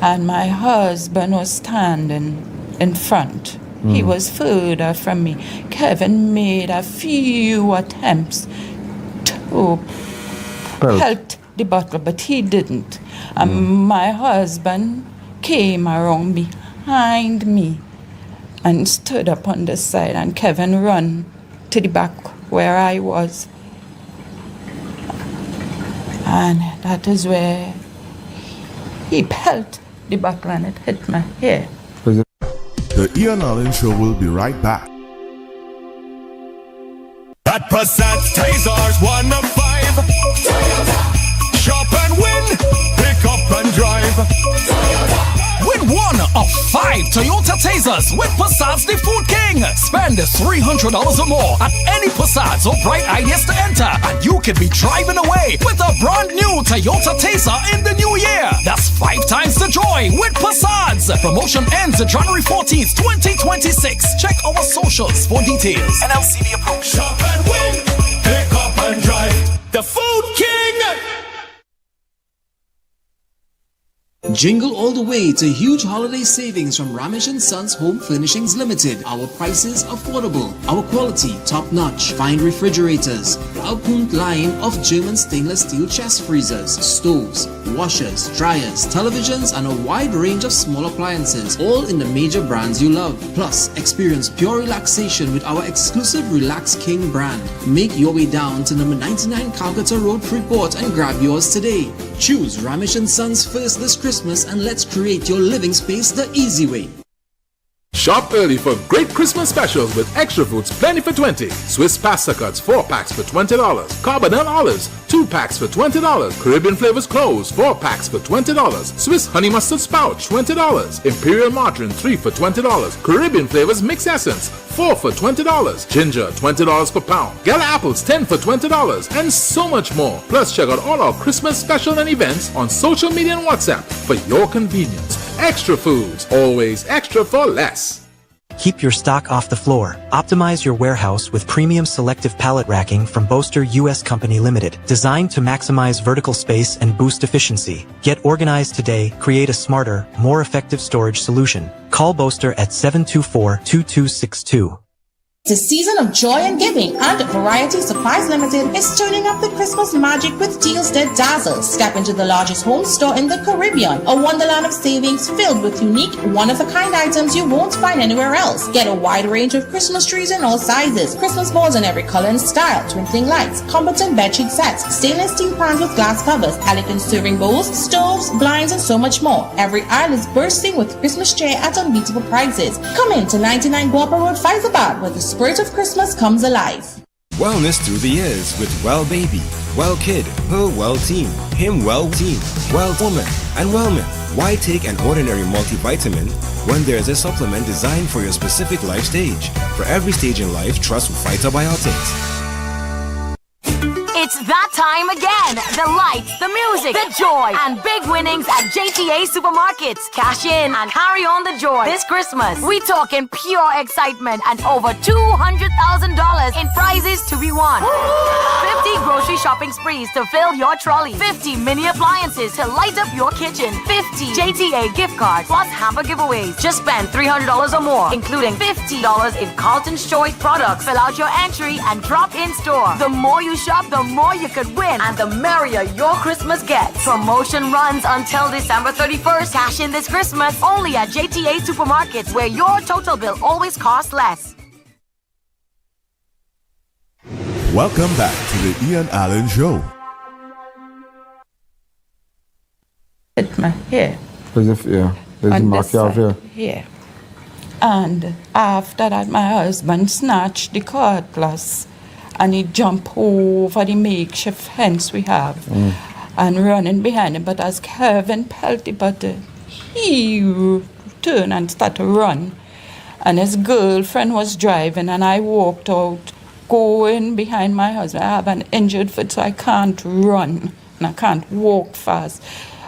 And my husband was standing in front. He was further from me. Kevin made a few attempts to pelt the bottle, but he didn't. And my husband came around behind me and stood up on the side, and Kevin ran to the back where I was. And that is where he pelted the bottle and it hit my hair. The E.R.H. Show will be right back. At Passat's Tasers 1 of 5. Toyota. Shop and win. Pick up and drive. Toyota. Win 1 of 5 Toyota Tasers with Passat's the Food King. Spend $300 or more at any Passat's or Bright Ideas to enter, and you can be driving away with a brand new Toyota Taser in the new year. That's 5 times the joy with Passat's. Promotion ends January 14th, 2026. Check our socials for details. NLCB approved. Shop and win. Pick up and drive. The Food King. Jingle all the way to huge holiday savings from Ramesh & Sons Home Furnishings Limited. Our prices affordable, our quality top-notch. Find refrigerators, Alpunt line of German stainless steel chest freezers, stoves, washers, dryers, televisions, and a wide range of small appliances, all in the major brands you love. Plus, experience pure relaxation with our exclusive Relax King brand. Make your way down to number 99 Calcutta Road, Freeport, and grab yours today. Choose Ramesh & Sons first this Christmas, and let's create your living space the easy way. Shop early for great Christmas specials with extra foods plenty for 20. Swiss pasta cuts 4 packs for $20. Carbonell olives 2 packs for $20. Caribbean flavors cloves 4 packs for $20. Swiss honey mustard spouch $20. Imperial margarine 3 for $20. Caribbean flavors mix essence 4 for $20. Ginger $20 per pound. Gala apples 10 for $20. And so much more. Plus check out all our Christmas specials and events on social media and WhatsApp for your convenience. Extra foods, always extra for less. Keep your stock off the floor. Optimize your warehouse with premium selective pallet racking from Boaster US Company Limited, designed to maximize vertical space and boost efficiency. Get organized today, create a smarter, more effective storage solution. Call Boaster at 724-2262. It's a season of joy and giving, and Variety Supplies Limited is turning up the Christmas magic with deals that dazzle. Step into the largest home store in the Caribbean, a wonderland of savings filled with unique, one-of-a-kind items you won't find anywhere else. Get a wide range of Christmas trees in all sizes, Christmas balls in every color and style, twinkling lights, competent bedsheet sets, stainless steel pans with glass covers, elegant serving bowls, stoves, blinds, and so much more. Every aisle is bursting with Christmas cheer at unbeatable prices. Come in to 99 Guapa Road, Faizabad, where the spirit of Christmas comes alive. Wellness through the years with Well Baby, Well Kid, Her Well Team, Him Well Team, Well Woman, and Wellman. Why take an ordinary multivitamin when there's a supplement designed for your specific life stage? For every stage in life, trust Phytobiotics. It's that time again. The lights, the music, the joy, and big winnings at JTA Supermarkets. Cash in and carry on the joy this Christmas. We talking pure excitement and over $200,000 in prizes to be won. 50 grocery shopping sprees to fill your trolley. 50 mini appliances to light up your kitchen. 50 JTA gift cards plus hamper giveaways. Just spend $300 or more, including $50 in Carlton's Choice products. Fill out your entry and drop in store. The more you shop, the more you could win, and the merrier your Christmas gets. Promotion runs until December 31st. Cash in this Christmas only at JTA Supermarkets, where your total bill always costs less. Welcome back to the Ian Show. Hit my hair. There's a mark here. Yeah. And after that, my husband snatched the cutlass and he jumped over the makeshift fence we have and running behind him. But as Kevin pelted, he turned and started to run. And his girlfriend was driving, and I walked out, going behind my husband. I have an injured foot, so I can't run, and I can't walk fast.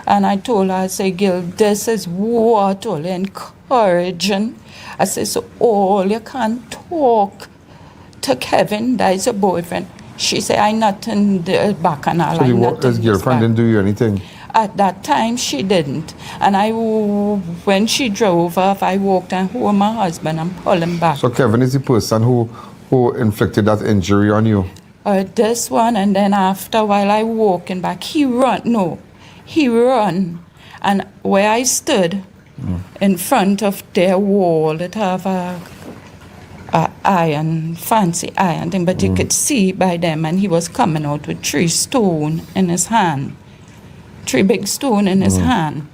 And I told her, I say, Gil, this is what all encouraging. I say, so all you can talk to Kevin, that is your boyfriend. She said, I not in the bacchanal. So his girlfriend didn't do you anything? At that time, she didn't. And when she drove off, I walked and hold my husband and pull him back. So Kevin is the person who inflicted that injury on you? This one, and then after a while, I walking back. He run. And where I stood, in front of their wall, it have a iron, fancy iron thing, but you could see by them, and he was coming out with 3 stone in his hand, 3 big stone in his hand,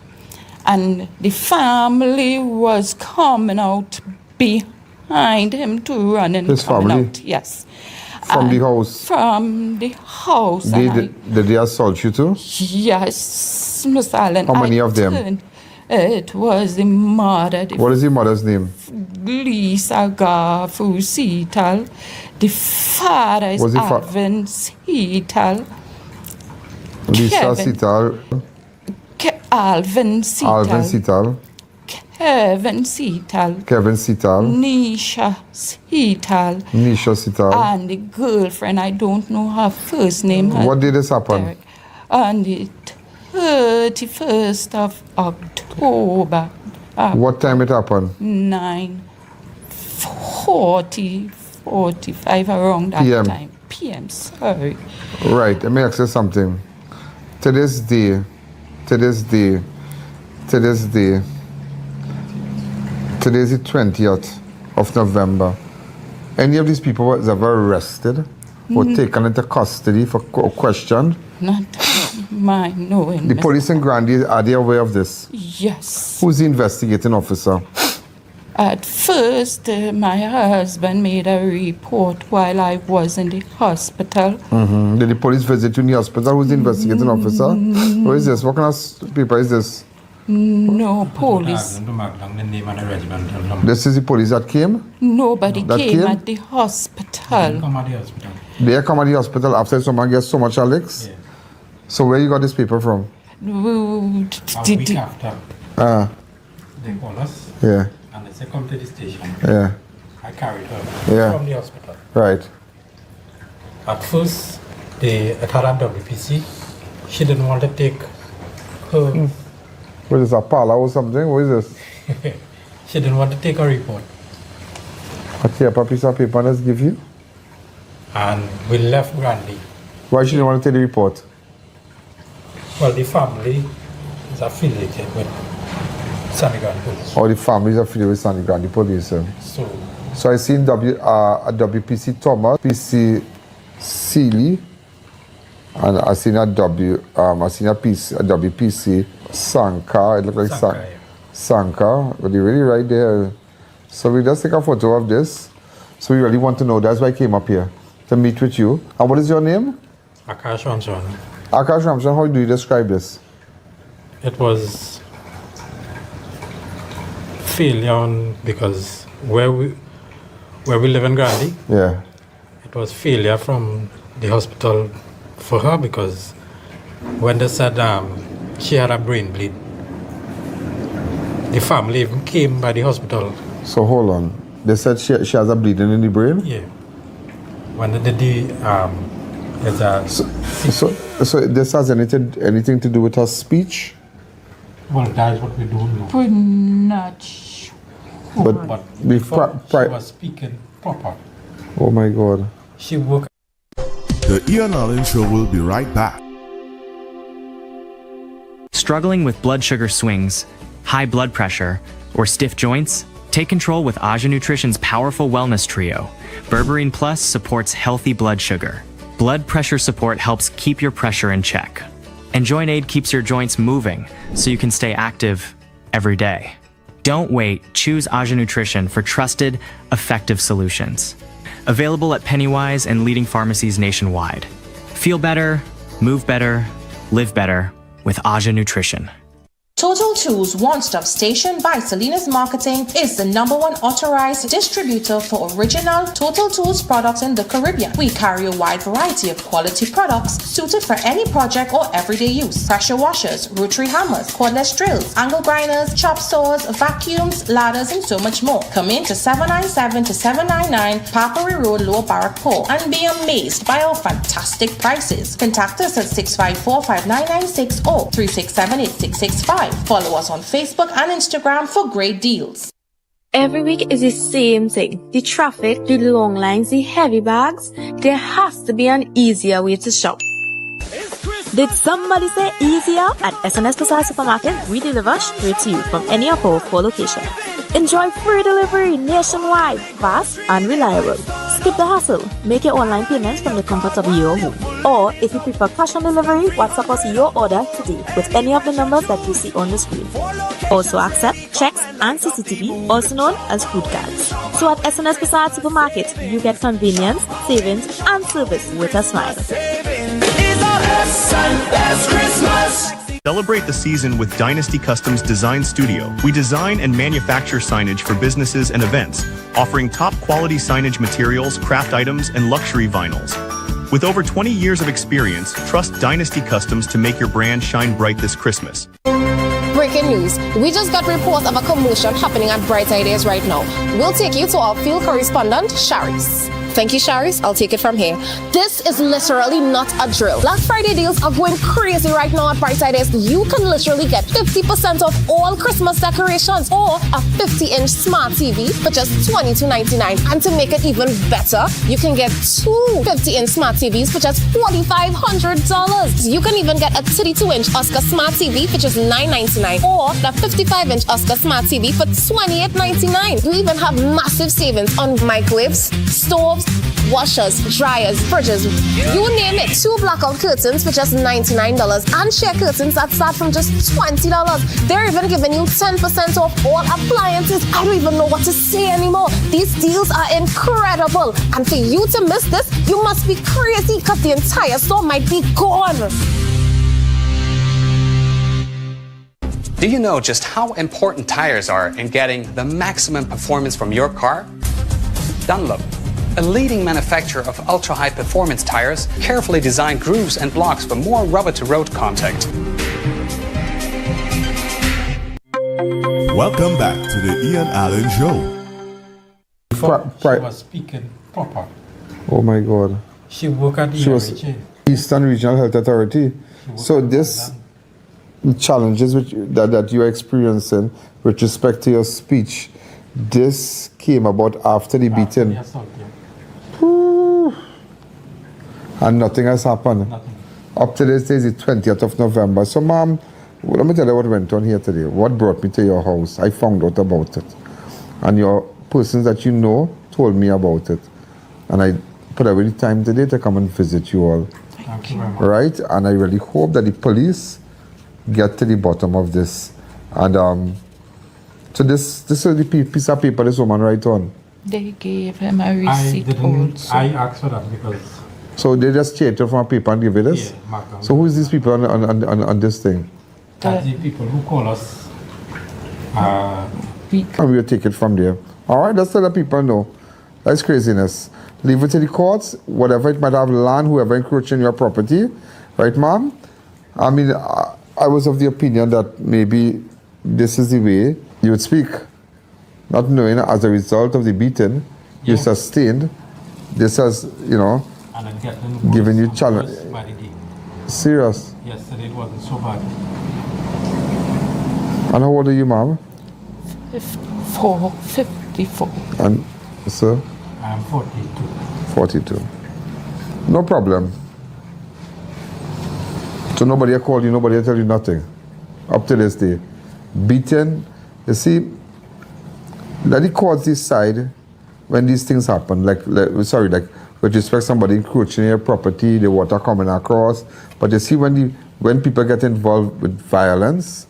and the family was coming out behind him to run and his coming family? out. Yes. From the house? From the house. Did they assault you too? Yes, Miss Allen. How many of them? It was the mother. What is the mother's name? Lisa Gafu Seatal. The father is Alvin Seatal. Lisa Seatal. Alvin Seatal. Alvin Seatal. Kevin Seatal. Kevin Seatal. Nisha Seatal. Nisha Seatal. And the girlfriend, I don't know her first name. What did this happen? On the 31st of October. What time it happened? 9:45, around that PM. time. PM, sorry. Right, let me ask you something. To this day, today's the 20th of November. Any of these people was ever arrested or taken into custody for questioned? Not my knowing. The police in Grande, are they aware of this? Yes. Who's the investigating officer? At first, my husband made a report while I was in the hospital. Did the police visit you in the hospital? Who's the investigating officer? Who is this? What kind of paper is this? No police. This is the police that came? Nobody came at the hospital. They come at the hospital after someone gets so much Alex? Yeah. So where you got this paper from? A week after, they called us. Yeah. And they said, come to the station. Yeah. I carried her from the hospital. Right. At first, it had a WPC. She didn't want to take her. What is this, a parlor or something? What is this? She didn't want to take a report. A piece of paper let's give you? And we left Grande. Why she didn't want to take the report? Well, the family is affiliated with Sangre Grande Police. Or the family is affiliated with Sangre Grande Police. So I seen a WPC Thomas, PC Sealy, and I seen a WPC Sanka. It looked like Sanka, but they're really right there. So we just take a photo of this. So we really want to know. That's why I came up here to meet with you. And what is your name? Akash Ramshan. Akash Ramshan, how do you describe this? It was failure because where we live in Grande, it was failure from the hospital for her because when they said she had a brain bleed, the family even came by the hospital. So hold on, they said she has a bleeding in the brain? Yeah. When they did so this has anything to do with her speech? Well, that is what we don't know. We're not sure. But before she was speaking proper. Oh my God. She worked. The E.R.H. show will be right back. Struggling with blood sugar swings, high blood pressure, or stiff joints? Take control with I.A.N Nutrition's powerful wellness trio. Berberine Plus supports healthy blood sugar. Blood pressure support helps keep your pressure in check. And Joint Aid keeps your joints moving so you can stay active every day. Don't wait, choose I.A.N Nutrition for trusted, effective solutions. Available at Pennywise and leading pharmacies nationwide. Feel better, move better, live better with I.A.N Nutrition. Total Tools One-Stop Station by Salinas Marketing is the #1 authorized distributor for original Total Tools products in the Caribbean. We carry a wide variety of quality products suited for any project or everyday use. Pressure washers, rotary hammers, cordless drills, angle grinders, chop saws, vacuums, ladders, and so much more. Come in to 797 to 799 Papery Road, Lower Barrackport, and be amazed by our fantastic prices. Contact us at 654-5996 or 367-8665. Follow us on Facebook and Instagram for great deals. Every week is the same thing. The traffic, the long lines, the heavy bags. There has to be an easier way to shop. Did somebody say easier? At SNS Bazaar Supermarket, we deliver straight to you from any of our 4 locations. Enjoy free delivery nationwide, fast and reliable. Skip the hassle. Make your online payments from the comfort of your home. Or if you prefer cash on delivery, WhatsApp us your order today with any of the numbers that you see on the screen. Also accept checks and CCTV, also known as food cards. So at SNS Bazaar Supermarket, you get convenience, savings, and service with a smile. Celebrate the season with Dynasty Customs Design Studio. We design and manufacture signage for businesses and events, offering top quality signage materials, craft items, and luxury vinyls. With over 20 years of experience, trust Dynasty Customs to make your brand shine bright this Christmas. Breaking news. We just got reports of a commotion happening at Bright Ideas right now. We'll take you to our field correspondent, Charis. Thank you, Charis. I'll take it from here. This is literally not a drill. Black Friday deals are going crazy right now at Bright Ideas. You can literally get 50% off all Christmas decorations or a 50-inch smart TV for just $22.99. And to make it even better, you can get 2 50-inch smart TVs for just $4,500. You can even get a 32-inch Oscar smart TV for just $9.99 or the 55-inch Oscar smart TV for $28.99. You even have massive savings on microwaves, stoves, washers, dryers, fridges, you name it. 2 blackout curtains for just $99 and sheer curtains that start from just $20. They're even giving you 10% off all appliances. I don't even know what to say anymore. These deals are incredible. And for you to miss this, you must be crazy because the entire store might be gone. Do you know just how important tires are in getting the maximum performance from your car? Dunlop, a leading manufacturer of ultra-high performance tires, carefully designed grooves and blocks for more rubber-to-road contact. Welcome back to the I.A.N Show. She was speaking proper. Oh my God. She worked at She was ERHA. Eastern Regional Health Authority. So this challenges that you're experiencing with respect to your speech, this came about after the beating. And nothing has happened. Up to this day is the 20th of November. So ma'am, let me tell you what went on here today. What brought me to your house? I found out about it. And your persons that you know told me about it. And I put away the time today to come and visit you all. Thank you very much. Right? And I really hope that the police get to the bottom of this. And so this is the piece of paper this woman write on. They gave him a receipt also. I asked for that because... So they just cheated from a paper and give it this? Yeah, so who is these people on this thing? That's the people who call us. And we'll take it from there. All right, let's let the people know. That's craziness. Leave it to the courts, whatever it might have land, whoever encroaching your property. Right, ma'am? I mean, I was of the opinion that maybe this is the way you would speak. Not knowing as a result of the beating you sustained, this has, you know, given you challenge. Serious? Yesterday it wasn't so bad. And how old are you, ma'am? 54. And sir? I'm 42. 42. No problem. So nobody called you, nobody tell you nothing. Up to this day. Beaten. You see, let the courts decide when these things happen. Like with respect somebody encroaching your property, the water coming across. But you see when people get involved with violence,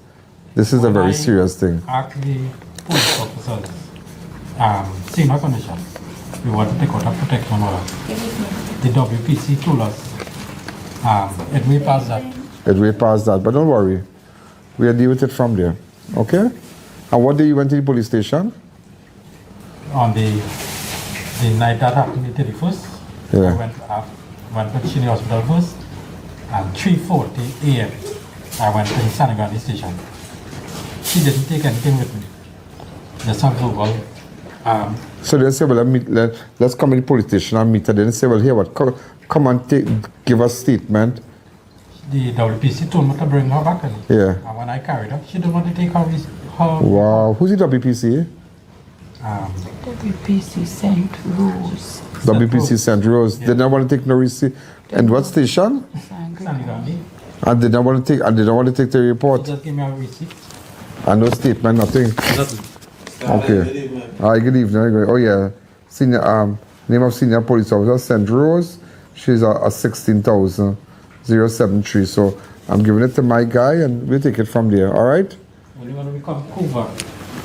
this is a very serious thing. Actually, police officers, seeing my condition, we want to take out a protection order. The WPC told us it way past that. It way past that, but don't worry. We'll deal with it from there. Okay? And what day you went to the police station? On the night that happened, the 31st, yeah. I went to Chini Hospital first, and 3:40 a.m. I went to the Sangre Grande station. She didn't take anything with me. Just a global. So they say, well, let's come in the police station and meet her. They say, well, here, what? Come and give us statement. The WPC told me to bring her back. Yeah. And when I carried her, she didn't want to take her. Wow. Who's the WPC? WPC St. Rose. WPC St. Rose. Yeah. They don't want to take no receipt. And what station? Sangre Grande. And they don't want to take. And they don't want to take the report. She just give me a receipt. And no statement, nothing. Okay. Good evening. Oh yeah. Senior. Name of senior police officer St. Rose. She's a 16,073. So I'm giving it to my guy, and we'll take it from there. All right. Only when we come Cuba.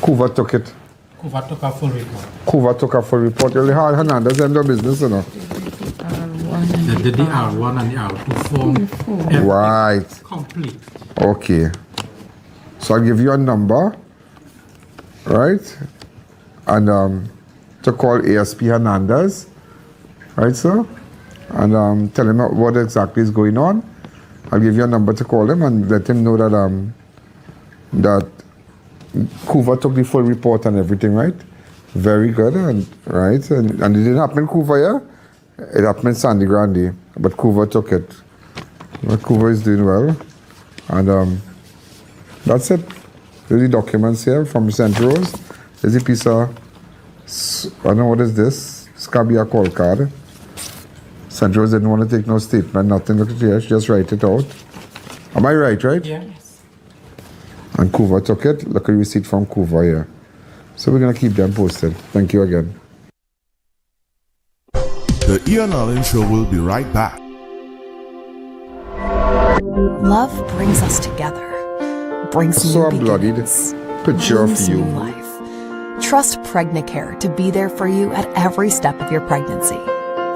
Cuba took it. Cuba took a full report. Cuba took a full report. Only Hernandez and their business, you know. They did the R1 and the R2 form. Right. Complete. Okay. So I'll give you a number, right? And to call ASP Hernandez, right, sir? And tell him what exactly is going on. I'll give you a number to call him and let him know that that Cuba took the full report and everything, right? Very good, and right, and it didn't happen in Cuba, yeah? It happened in Sangre Grande, but Cuba took it. But Cuba is doing well, and that's it. There's the documents here from St. Rose. There's a piece of, I don't know what is this. This can be a call card. St. Rose didn't want to take no statement, nothing. Look at here, she just write it out. Am I right? Yeah. And Cuba took it. Look at the receipt from Cuba here. So we're going to keep them posted. Thank you again. The E.R.H. Show will be right back. Love brings us together, brings So new bloodied beginnings, picture of brings you. new life. Trust Pregnacare to be there for you at every step of your pregnancy.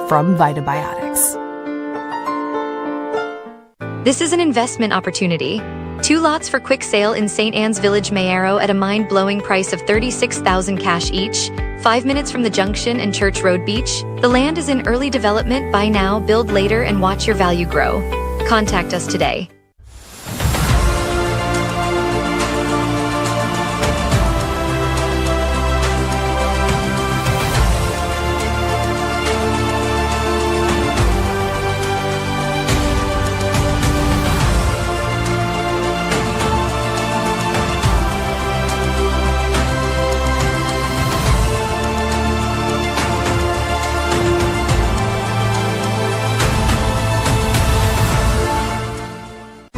From Vitabiotics. This is an investment opportunity. 2 lots for quick sale in St. Anne's Village, Mayaro at a mind-blowing price of $36,000 cash each. 5 minutes from the junction and Church Road Beach. The land is in early development. Buy now, build later, and watch your value grow. Contact us today.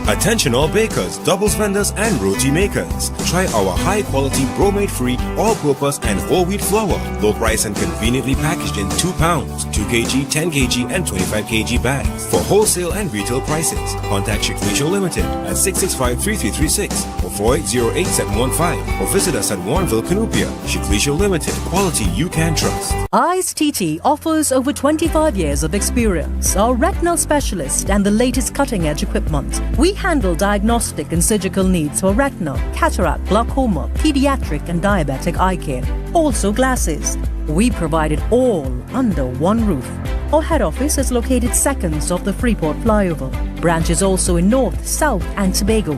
Attention all bakers, doubles vendors and roti makers. Try our high quality bromate free all-purpose and whole wheat flour. Low price and conveniently packaged in 2 pounds, 2 kg, 10 kg and 25 kg bags. For wholesale and retail prices, contact Shiklisho Limited at 665-3336 or 4808-715 or visit us at Warrenville, Canupia. Shiklisho Limited, quality you can trust. Eyes TT offers over 25 years of experience, are retinal specialist and the latest cutting-edge equipment. We handle diagnostic and surgical needs for retinal, cataract, glaucoma, pediatric and diabetic eye care. Also glasses. We provide it all under one roof. Our head office is located seconds off the Freeport flyover. Branches also in North, South and Tobago.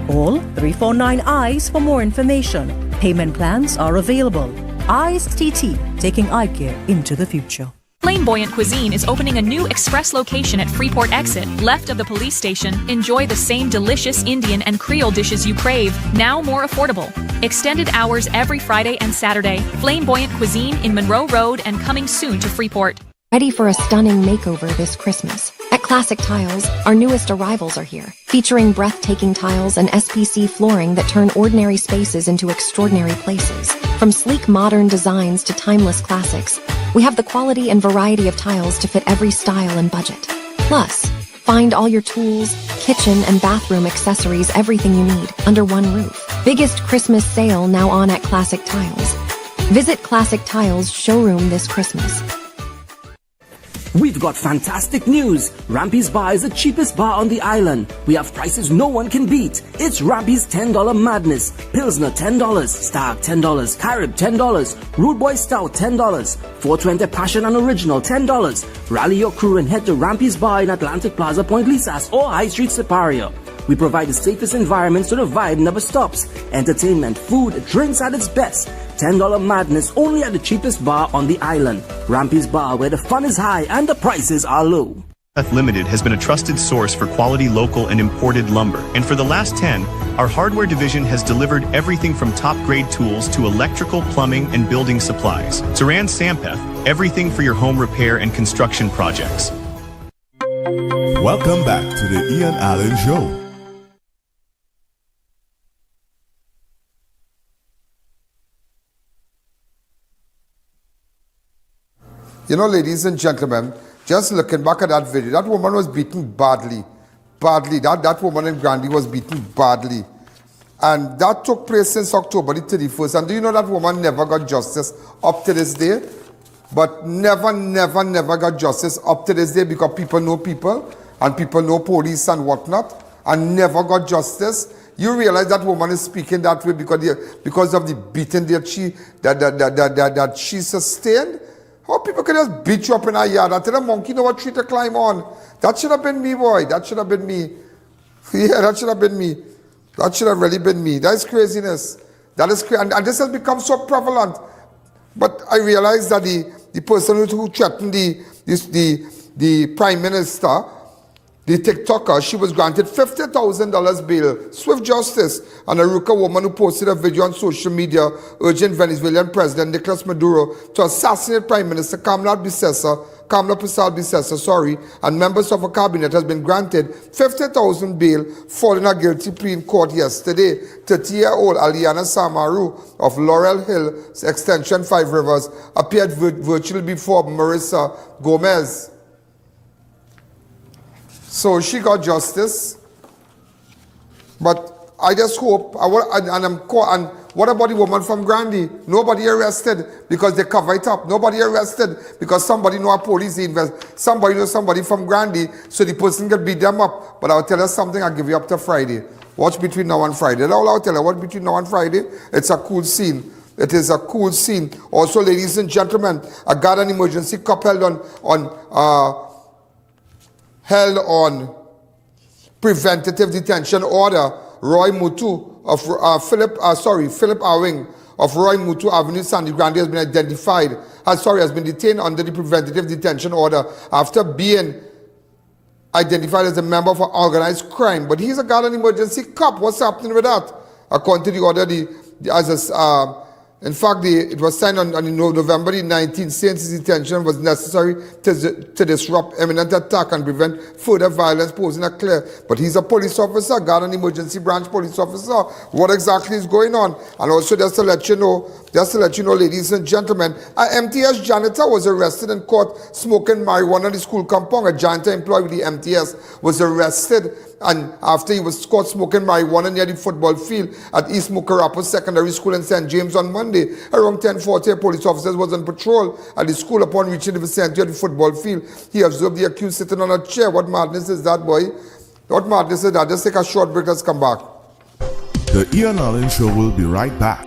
Call 349 Eyes for more information. Payment plans are available. Eyes TT, taking eye care into the future. Flamboyant Cuisine is opening a new express location at Freeport Exit, left of the police station. Enjoy the same delicious Indian and Creole dishes you crave, now more affordable. Extended hours every Friday and Saturday. Flamboyant Cuisine in Monroe Road and coming soon to Freeport. Ready for a stunning makeover this Christmas? At Classic Tiles, our newest arrivals are here, featuring breathtaking tiles and SPC flooring that turn ordinary spaces into extraordinary places. From sleek modern designs to timeless classics, we have the quality and variety of tiles to fit every style and budget. Plus, find all your tools, kitchen and bathroom accessories, everything you need, under one roof. Biggest Christmas sale now on at Classic Tiles. Visit Classic Tiles showroom this Christmas. We've got fantastic news. Rampy's Bar is the cheapest bar on the island. We have prices no one can beat. It's Rampy's $10 Madness. Pilsner $10, Stag $10, Carib $10, Rude Boy Stout $10, 420 Passion and Original $10. Rally your crew and head to Rampy's Bar in Atlantic Plaza, Point Lisas or High Street Superior. We provide the safest environment so the vibe never stops. Entertainment, food, drinks at its best. $10 Madness only at the cheapest bar on the island. Rampy's Bar, where the fun is high and the prices are low. Limited has been a trusted source for quality local and imported lumber. And for the last 10, our hardware division has delivered everything from top-grade tools to electrical, plumbing, and building supplies. Saran Sampeth, everything for your home repair and construction projects. Welcome back to the E.R.H. Show. You know, ladies and gentlemen, just looking back at that video, that woman was beaten badly. Badly. That woman in Grande was beaten badly. And that took place since October the 31st. And do you know that woman never got justice up to this day? But never got justice up to this day because people know people and people know police and whatnot and never got justice. You realize that woman is speaking that way because of the beating that she sustained? How people can just beat you up in a yard and tell a monkey know what tree to climb on? That should have been me, boy. That should have been me. Yeah, that should have been me. That should have really been me. That is craziness. That is crazy. And this has become so prevalent. But I realize that the person who threatened the Prime Minister, the TikToker, she was granted $50,000 bail, swift justice. And a Ruka woman who posted a video on social media urging Venezuelan President Nicolas Maduro to assassinate Prime Minister Carmen Albacete Kamla Prasad Bisesa, and members of a cabinet has been granted 50,000 bail following a guilty plea in court yesterday. 30-year-old Aliana Samaru of Laurel Hill Extension 5 Rivers appeared virtually before Marissa Gomez. So she got justice. But I just hope, and what about the woman from Grande? Nobody arrested because they cover it up. Nobody arrested because somebody know a police somebody know somebody from Grande, so the person can beat them up. But I'll tell you something, I'll give you up to Friday. Watch between now and Friday. I'll tell you what between now and Friday, it's a cool scene. It is a cool scene. Also, ladies and gentlemen, a Guyana emergency cup held on preventative detention order. Roy Mutu of Philip Awing of Roy Mutu Avenue, Sangre Grande has been has been detained under the preventative detention order after being identified as a member of an organized crime. But he's a Guyana emergency cop. What's happening with that? According to the order, it was signed on November 19th, saying his detention was necessary to disrupt imminent attack and prevent further violence, posing a clear. But he's a police officer, Guyana Emergency Branch police officer. What exactly is going on? And also, just to let you know, ladies and gentlemen, an MTS janitor was arrested in court smoking marijuana in the school compound. A janitor employed with the MTS was arrested, and after he was caught smoking marijuana near the football field at East Mukarapo Secondary School in St. James on Monday. Around 10:40, police officers was on patrol at the school. Upon reaching the vicinity of the football field, he observed the accused sitting on a chair. What madness is that, boy? What madness is that? Just take a short break, let's come back. The I.A.N Show will be right back.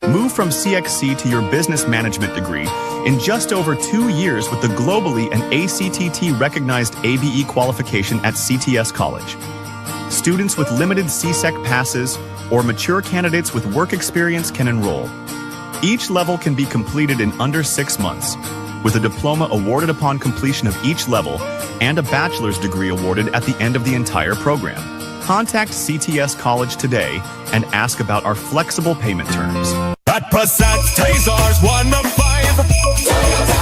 Move from CXC to your business management degree in just over 2 years with the globally and ACTT-recognized ABE qualification at CTS College. Students with limited CSEC passes or mature candidates with work experience can enroll. Each level can be completed in under 6 months, with a diploma awarded upon completion of each level and a bachelor's degree awarded at the end of the entire program. Contact CTS College today and ask about our flexible payment terms. At Passat Tasers 1 of 5. Toyota.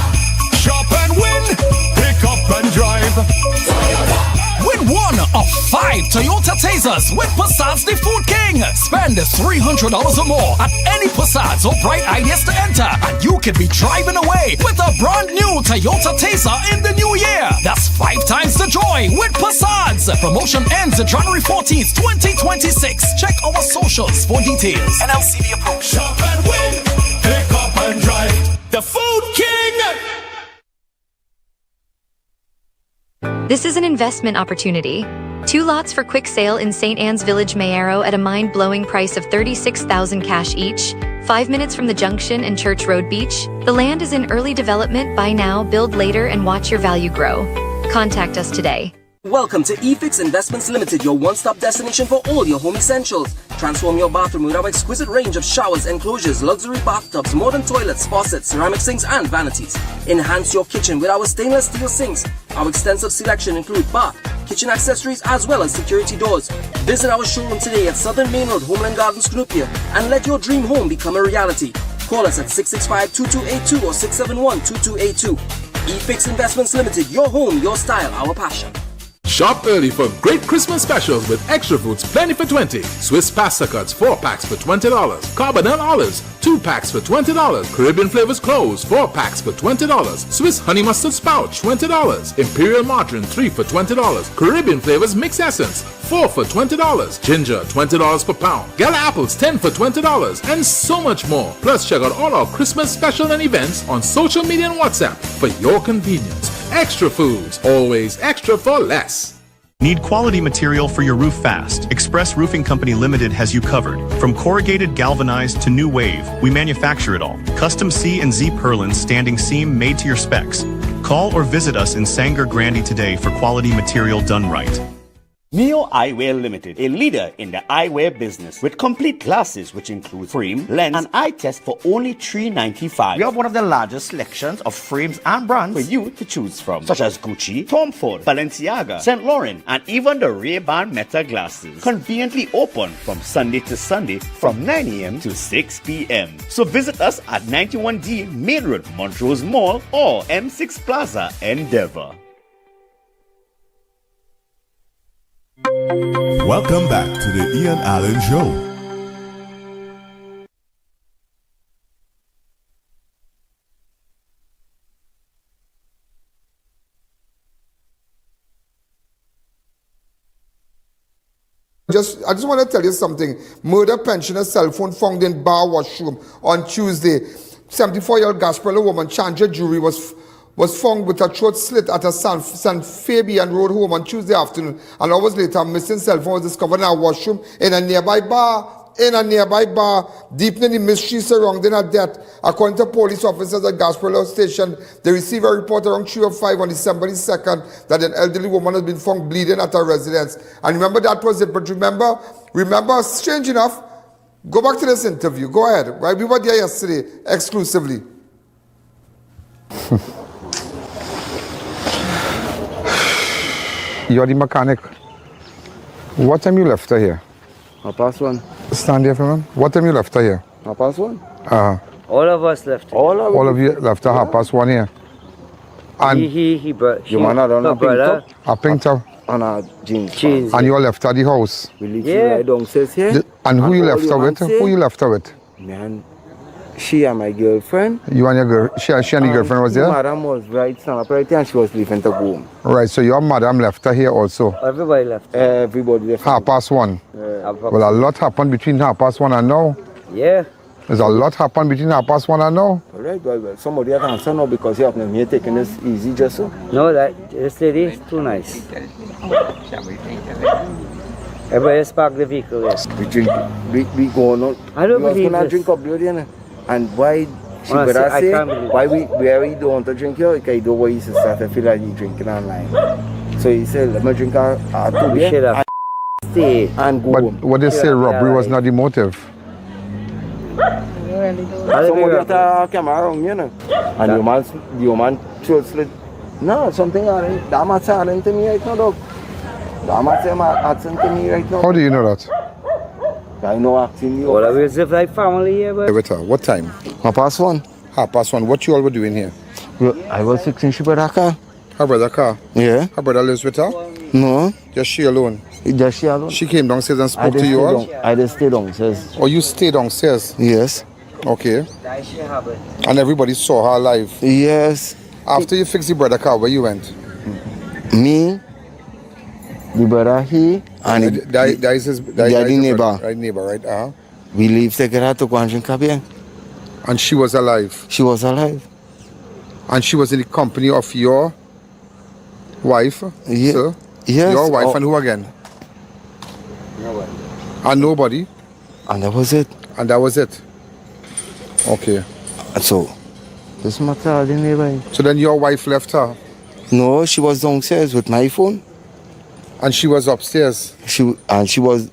Shop and win. Pick up and drive. Toyota. Win 1 of 5 Toyota Tasers with Passat's the Food King. Spend $300 or more at any Passat's or Bright Ideas to enter, and you can be driving away with a brand new Toyota Taser in the new year. That's 5 times the joy with Passat's. Promotion ends January 14th, 2026. Check our socials for details. NLCD approved. Shop and win. Pick up and drive. The Food King. This is an investment opportunity. 2 lots for quick sale in St. Anne's Village, Mayaro at a mind-blowing price of $36,000 cash each, 5 minutes from the junction and Church Road Beach. The land is in early development. Buy now, build later, and watch your value grow. Contact us today. Welcome to eFix Investments Limited, your one-stop destination for all your home essentials. Transform your bathroom with our exquisite range of showers, enclosures, luxury bathtubs, modern toilets, faucets, ceramic sinks, and vanities. Enhance your kitchen with our stainless steel sinks. Our extensive selection includes bath, kitchen accessories, as well as security doors. Visit our showroom today at Southern Main Road, Homeland Gardens, Cunupia, and let your dream home become a reality. Call us at 665-2282 or 671-2282. eFix Investments Limited, your home, your style, our passion. Shop early for great Christmas specials with extra fruits plenty for 20. Swiss pasta cuts 4 packs for $20. Carbonell olives 2 packs for $20. Caribbean flavors cloves 4 packs for $20. Swiss honey mustard spouch $20. Imperial margarine 3 for $20. Caribbean flavors mix essence 4 for $20. Ginger $20 per pound. Gala apples 10 for $20, and so much more. Plus check out all our Christmas special and events on social media and WhatsApp for your convenience. Extra foods, always extra for less. Need quality material for your roof fast? Express Roofing Company Limited has you covered. From corrugated galvanized to new wave, we manufacture it all. Custom C and Z purlin standing seam made to your specs. Call or visit us in Sangre Grande today for quality material done right. Neo Eyewear Limited, a leader in the eyewear business with complete glasses which include frame, lens, and eye test for only $3.95. We have one of the largest selections of frames and brands for you to choose from, such as Gucci, Tom Ford, Balenciaga, St. Laurent, and even the Ray-Ban Meta glasses. Conveniently open from Sunday to Sunday from 9 a.m. to 6 p.m. So visit us at 91D Main Road, Montrose Mall, or M6 Plaza, Endeavour. Welcome back to the I.A.N Show. I just want to tell you something. Murder pensioner cell phone found in bar washroom on Tuesday. 74-year-old Gasparilla woman Chandra Jury was found with her throat slit at a San Fabian Road home on Tuesday afternoon. And hours later, a missing cell phone was discovered in a washroom in a nearby bar. Deepening the mystery surrounding her death. According to police officers at Gasparilla Station, they received a report around 3:05 on December 2nd that an elderly woman has been found bleeding at her residence. And remember, that was it. But remember, strange enough, go back to this interview. Go ahead. Right? We were there yesterday, exclusively. You're the mechanic. What time you left her here? 1:30. Stand here for me. What time you left her here? 1:30. All of us left here. All of you left her 1:30 here. And your man had on a pink top. A pink top? On a jeans. And you all left her at the house? We leave you right downstairs here. And who you left her with? Who you left her with? Man, she and my girlfriend. You and your girl, she and the girlfriend was there? Madam was stand up right here and she was leaving to go home. Right, so your madam left her here also? Everybody left. Everybody left. 1:30. Well, a lot happened between 1:30 and now. Yeah. There's a lot happened between 1:30 and now. All right, well, somebody had to answer now because you have them here taking this easy just so. No, this lady is too nice. Everybody just park the vehicle there. We drink, we go on. I don't believe this. Drink up there, you know. And why, she would say, why we don't want to drink here, because you don't want to start to feel like you're drinking online. So he said, let me drink a 2 beer and stay and go home. But what they say, robbery was not the motive. Somebody had a camera around, you know. And the man throat slit. No, something happened. That man said to me right now, dog. That man said to me right now. How do you know that? I know acting you. Well, we live like family here, but... What time? 1:30. 1:30. What you all were doing here? Well, I was fixing she brother's car. Her brother's car? Yeah. Her brother lives with her? No. Just she alone? Just she alone. She came downstairs and spoke to you all? I just stayed downstairs. Oh, you stayed downstairs? Yes. Okay. And everybody saw her alive? Yes. After you fixed the brother's car, where you went? Me, the brother, he, and the neighbor. Right, neighbor, right? We leave together to go and drink a beer. And she was alive? She was alive. And she was in the company of your wife? Yeah. Sir? Yes. Your wife and who again? Nobody. And nobody? And that was it. And that was it? Okay. So, this matter, the neighbor. So then your wife left her? No, she was downstairs with my phone. And she was upstairs? She was.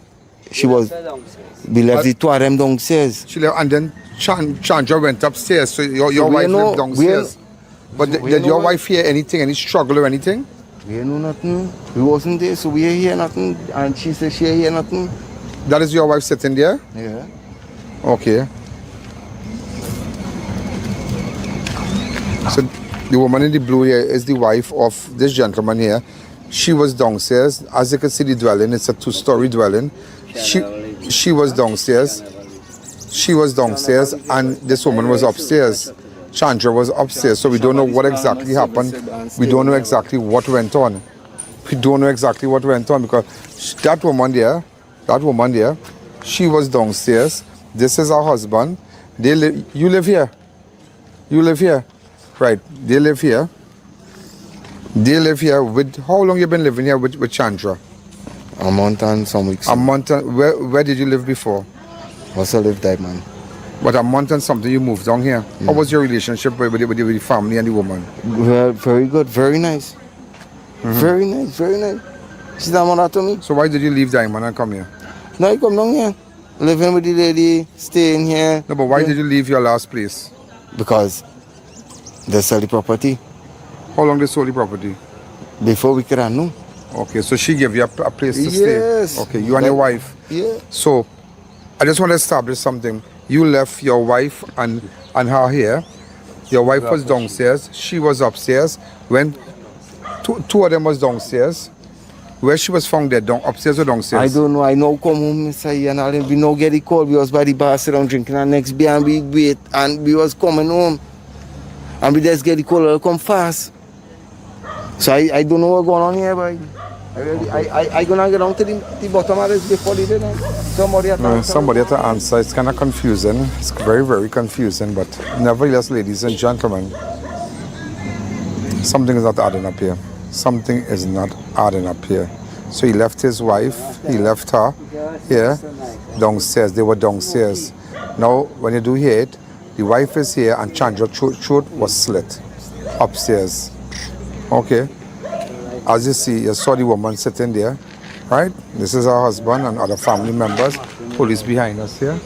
We left the two of them downstairs. She left, and then Chandra went upstairs. So your wife lived downstairs. But did your wife hear anything, any struggle or anything? We know nothing. We wasn't there, so we hear nothing. And she said she hear nothing. That is your wife sitting there? Yeah. Okay. So the woman in the blue here is the wife of this gentleman here. She was downstairs. As you can see the dwelling, it's a 2-story dwelling. She was downstairs. She was downstairs and this woman was upstairs. Chandra was upstairs. So we don't know what exactly happened. We don't know exactly what went on. We don't know exactly what went on because that woman there, she was downstairs. This is her husband. You live here. You live here. Right. They live here. They live here with, how long you been living here with Chandra? A month and some weeks. A month and, where did you live before? Also lived there, man. But a month and something you moved down here. How was your relationship with the family and the woman? Well, very good, very nice. Very nice, very nice. She done that to me. So why did you leave Diamond and come here? No, I come down here. Living with the lady, staying here. No, but why did you leave your last place? Because they sell the property. How long they sold the property? Before we could know. Okay, so she gave you a place to Yes. stay. Okay, you and your wife. Yeah. So, I just want to establish something. You left your wife and her here. Your wife was downstairs. She was upstairs. When two of them was downstairs. Where she was found there, upstairs or downstairs? I don't know. I now come home, Mr. Ian. We now get the call. We was by the bar sitting down drinking, and next beer and we wait, and we was coming home. And we just get the call, come fast. So I don't know what's going on here, boy. I gonna get down to the bottom of this before they did. Somebody had to answer. It's kind of confusing. It's very, very confusing. But nevertheless, ladies and gentlemen, something is not adding up here. Something is not adding up here. So he left his wife. He left her here downstairs. They were downstairs. Now, when you do hear it, the wife is here and Chandra's throat was slit upstairs. Okay. As you see, you saw the woman sitting there, right? This is her husband and other family members. Police behind us here.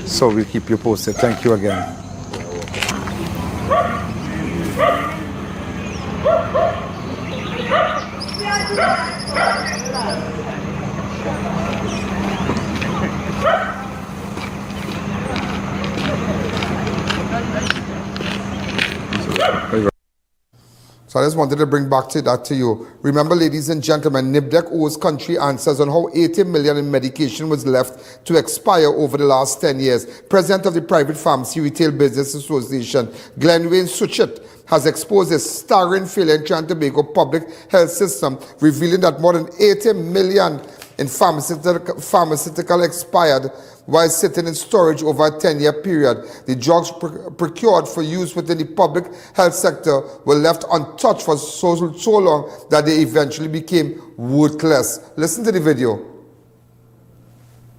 So we'll keep you posted. Thank you again. So I just wanted to bring back that to you. Remember, ladies and gentlemen, NIBDEC owes country answers on how 80 million in medication was left to expire over the last 10 years. President of the Private Pharmacy Retail Business Association, Glenwayne Suchit, has exposed a staggering failure in Trinidad and Tobago public health system, revealing that more than 80 million in pharmaceutical expired while sitting in storage over a 10-year period. The drugs procured for use within the public health sector were left untouched for so long that they eventually became worthless. Listen to the video.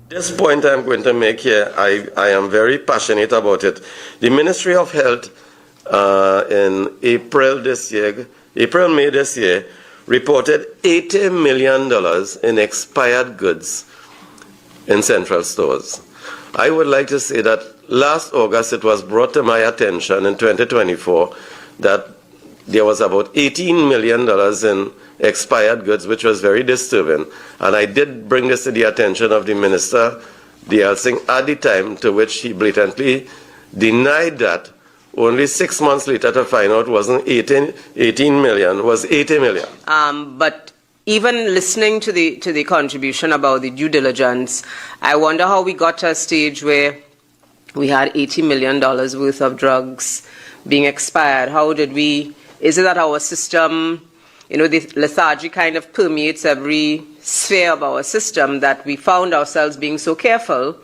This point I'm going to make here, I am very passionate about it. The Ministry of Health in May this year, reported $80 million in expired goods in central stores. I would like to say that last August it was brought to my attention in 2024 that there was about $18 million in expired goods, which was very disturbing. And I did bring this to the attention of the Minister, D.L. Singh, at the time, to which he blatantly denied that. Only 6 months later to find out wasn't 18 million, was 80 million. But even listening to the contribution about the due diligence, I wonder how we got to a stage where we had $80 million worth of drugs being expired. How did we, is it that our system, you know, the lethargy kind of permeates every sphere of our system that we found ourselves being so careful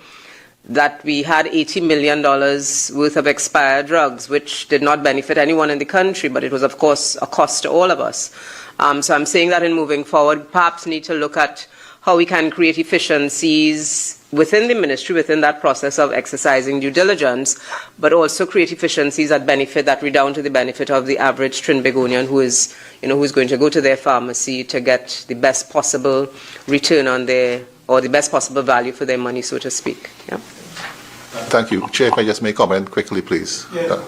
that we had $80 million worth of expired drugs, which did not benefit anyone in the country, but it was, of course, a cost to all of us. So I'm saying that in moving forward, perhaps need to look at how we can create efficiencies within the ministry, within that process of exercising due diligence, but also create efficiencies that redound to the benefit of the average Trinbagonian who is going to go to their pharmacy to get the best possible return on their, or the best possible value for their money, so to speak. Yeah. Thank you. Chair, if I just may comment quickly, please. Yeah.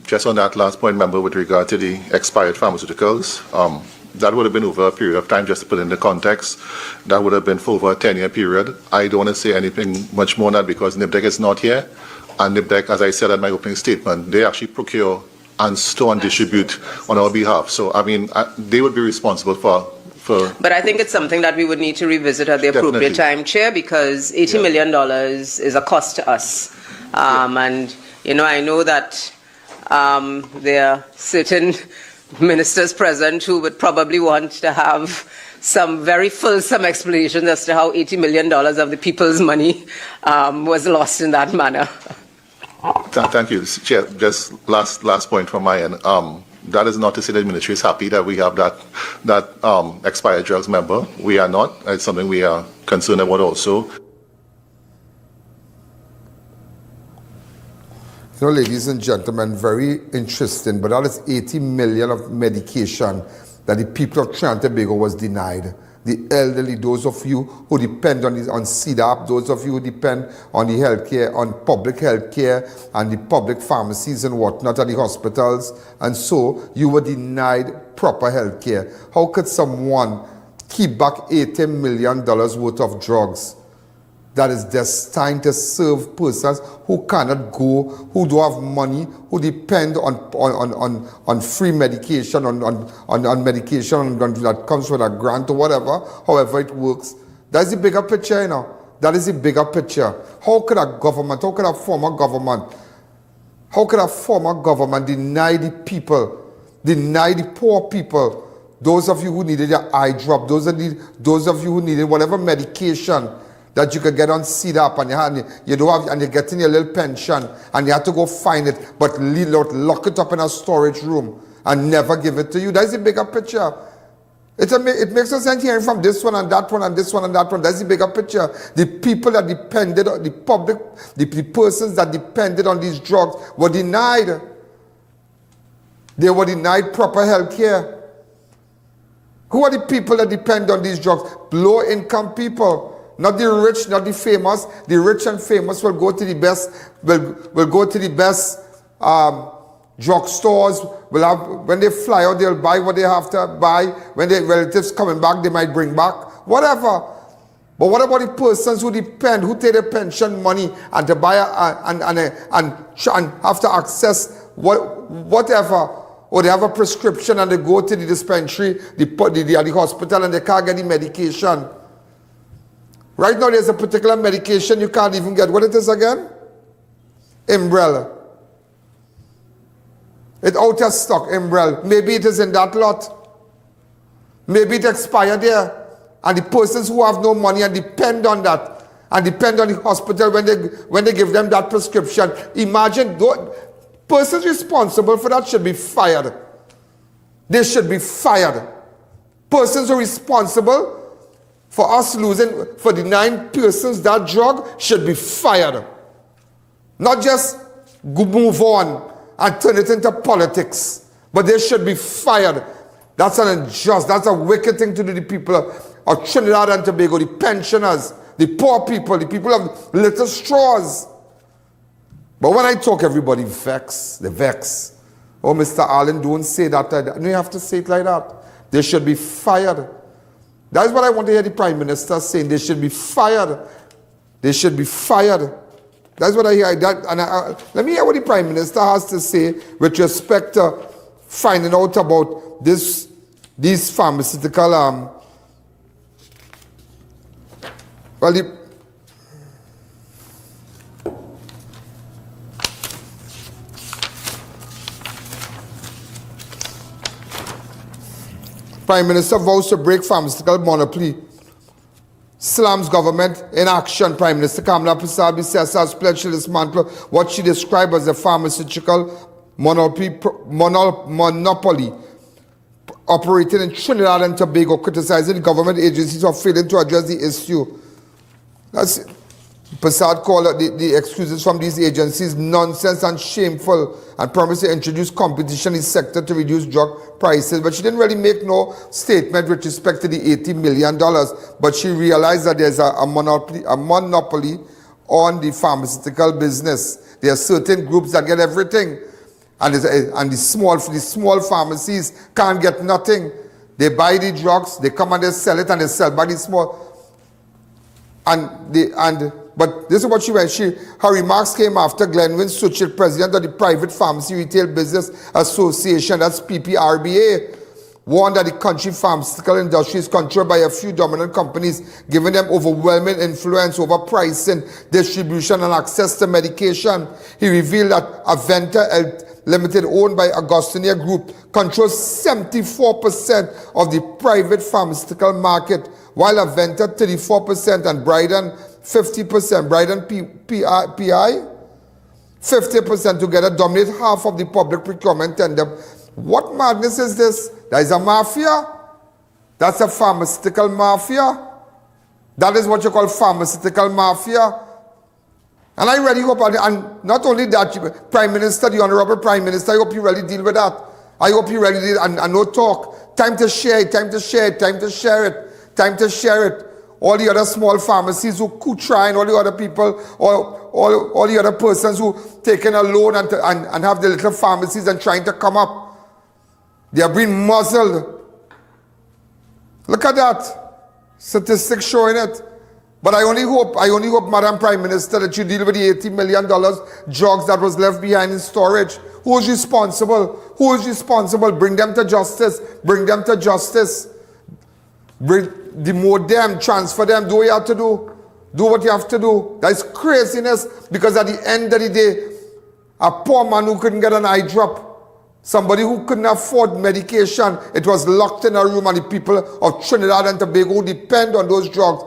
Just on that last point, member, with regard to the expired pharmaceuticals, that would have been over a period of time, just to put in the context. That would have been for over a 10-year period. I don't want to say anything much more than that because NIBDEC is not here. And NIBDEC, as I said in my opening statement, they actually procure and store and distribute on our behalf. So, I mean, they would be responsible for. But I think it's something that we would need to revisit at the appropriate time, Chair, because $80 million is a cost to us. And, you know, I know that there are certain ministers present who would probably want to have some very fulsome explanations as to how $80 million of the people's money was lost in that manner. Thank you, Chair. Just last point from my end. That is not to say that the ministry is happy that we have that expired drugs member. We are not. It's something we are concerned about also. You know, ladies and gentlemen, very interesting, but that is 80 million of medication that the people of Trinidad and Tobago was denied. The elderly, those of you who depend on CDAP, those of you who depend on the healthcare, on public healthcare and the public pharmacies and whatnot at the hospitals, and so you were denied proper healthcare. How could someone keep back $80 million worth of drugs that is destined to serve persons who cannot go, who don't have money, who depend on free medication, on medication that comes with a grant or whatever, however it works? That's the bigger picture, you know. That is the bigger picture. How could a former government deny the people, deny the poor people, those of you who needed your eye drop, those of you who needed whatever medication that you could get on CDAP and you don't have, and you're getting your little pension and you have to go find it, but lock it up in a storage room and never give it to you. That's the bigger picture. It makes no sense hearing from this one and that one and this one and that one. That's the bigger picture. The people that depended on the public, the persons that depended on these drugs were denied. They were denied proper health care. Who are the people that depend on these drugs? Low-income people. Not the rich, not the famous. The rich and famous will go to the best, will go to the best drugstores. Will have, when they fly out, they'll buy what they have to buy. When their relatives coming back, they might bring back whatever. But what about the persons who depend, who take their pension money and to buy and have to access whatever? Or they have a prescription and they go to the dispensary, the hospital, and they can't get the medication. Right now, there's a particular medication you can't even get. What it is again? Umbrella. It's out of stock, Umbrella. Maybe it is in that lot. Maybe it expired there. And the persons who have no money and depend on that, and depend on the hospital when they give them that prescription. Imagine, persons responsible for that should be fired. They should be fired. Persons who are responsible for us losing, for denying persons that drug should be fired. Not just move on and turn it into politics, but they should be fired. That's an unjust, that's a wicked thing to do to the people of Trinidad and Tobago, the pensioners, the poor people, the people of little straws. But when I talk, everybody vex, they vex. Oh, Mr. Allen, don't say that. No, you have to say it like that. They should be fired. That's what I want to hear the Prime Minister saying. They should be fired. They should be fired. That's what I hear. Let me hear what the Prime Minister has to say with respect to finding out about these pharmaceutical... Prime Minister vows to break pharmaceutical monopoly. Slams government in action. Prime Minister Kamala Prasad says has pledged to dismantle what she described as a pharmaceutical monopoly operating in Trinidad and Tobago, criticizing government agencies for failing to address the issue. Prasad called the excuses from these agencies nonsense and shameful, and promised to introduce competition in the sector to reduce drug prices. But she didn't really make no statement with respect to the $80 million. But she realized that there's a monopoly on the pharmaceutical business. There are certain groups that get everything, and the small pharmacies can't get nothing. They buy the drugs, they come and they sell it, and they sell by the small. But this is what she went. Her remarks came after Glenwyn Suchit, president of the Private Pharmacy Retail Business Association, that's PPRBA, warned that the country pharmaceutical industry is controlled by a few dominant companies, giving them overwhelming influence over pricing, distribution, and access to medication. He revealed that Aventa Health Limited, owned by Augustinia Group, controls 74% of the private pharmaceutical market, while Aventa 34% and Bryden 50%, Bryden PI 50% together dominate half of the public procurement tender. What madness is this? There is a mafia. That's a pharmaceutical mafia. That is what you call pharmaceutical mafia. And I really hope, and not only that, Prime Minister, the Honorable Prime Minister, I hope you really deal with that. I hope you really deal, and no talk. Time to share it, time to share it, time to share it, time to share it. All the other small pharmacies who try, and all the other people, all the other persons who taking a loan and have the little pharmacies and trying to come up. They are being muzzled. Look at that. Statistics showing it. But I only hope, Madam Prime Minister, that you deal with the $80 million drugs that was left behind in storage. Who is responsible? Who is responsible? Bring them to justice. Bring them to justice. Demote them, transfer them, do what you have to do. Do what you have to do. That is craziness, because at the end of the day, a poor man who couldn't get an eye drop, somebody who couldn't afford medication, it was locked in a room, and the people of Trinidad and Tobago who depend on those drugs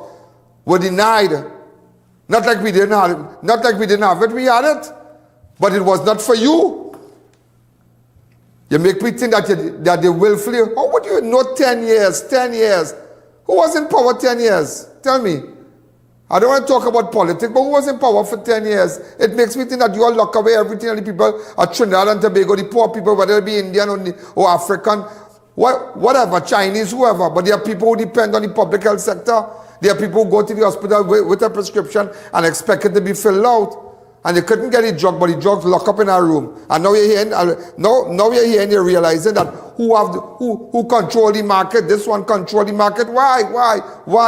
were denied. Not like we didn't have it, we had it. But it was not for you. You make me think that they willfully, how would you know 10 years, 10 years? Who was in power 10 years? Tell me. I don't want to talk about politics, but who was in power for 10 years? It makes me think that you all lock away everything on the people of Trinidad and Tobago, the poor people, whether it be Indian or African, whatever, Chinese, whoever. But there are people who depend on the public health sector. There are people who go to the hospital with a prescription and expect it to be filled out. And they couldn't get the drug, but the drugs lock up in a room. And now you're hearing, you're realizing that who control the market? This one control the market. Why?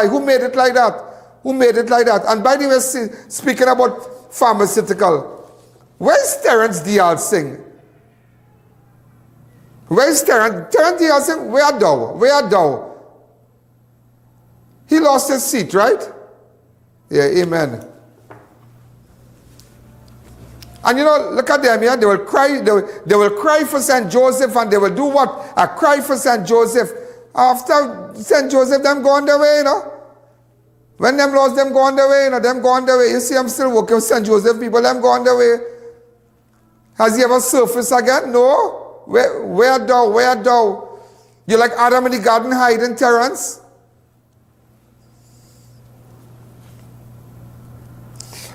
Who made it like that? Who made it like that? And by the way, speaking about pharmaceutical, where's Terence Dial Singh? Where's Terence Dial Singh? Where thou? He lost his seat, right? Yeah, amen. And you know, look at them here. They will cry. They will cry for St. Joseph, and they will do what? A cry for St. Joseph. After St. Joseph, them go on their way, you know. When them lost, them go on their way, you know. Them go on their way. You see, I'm still working with St. Joseph people. Them go on their way. Has he ever surfaced again? No. Where thou? You like Adam in the garden hiding, Terence?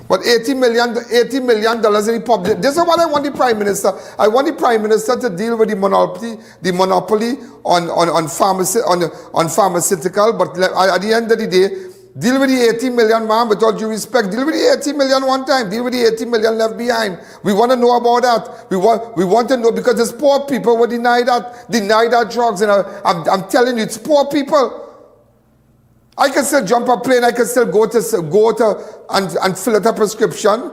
But $80 million in the public. This is what I want the Prime Minister. I want the Prime Minister to deal with the monopoly on pharmaceutical. But at the end of the day, deal with the 80 million, man, with all due respect. Deal with the 80 million one time. Deal with the 80 million left behind. We want to know about that. We want to know, because there's poor people who deny that drugs. And I'm telling you, it's poor people. I can still jump a plane, I can still go to and fill out a prescription.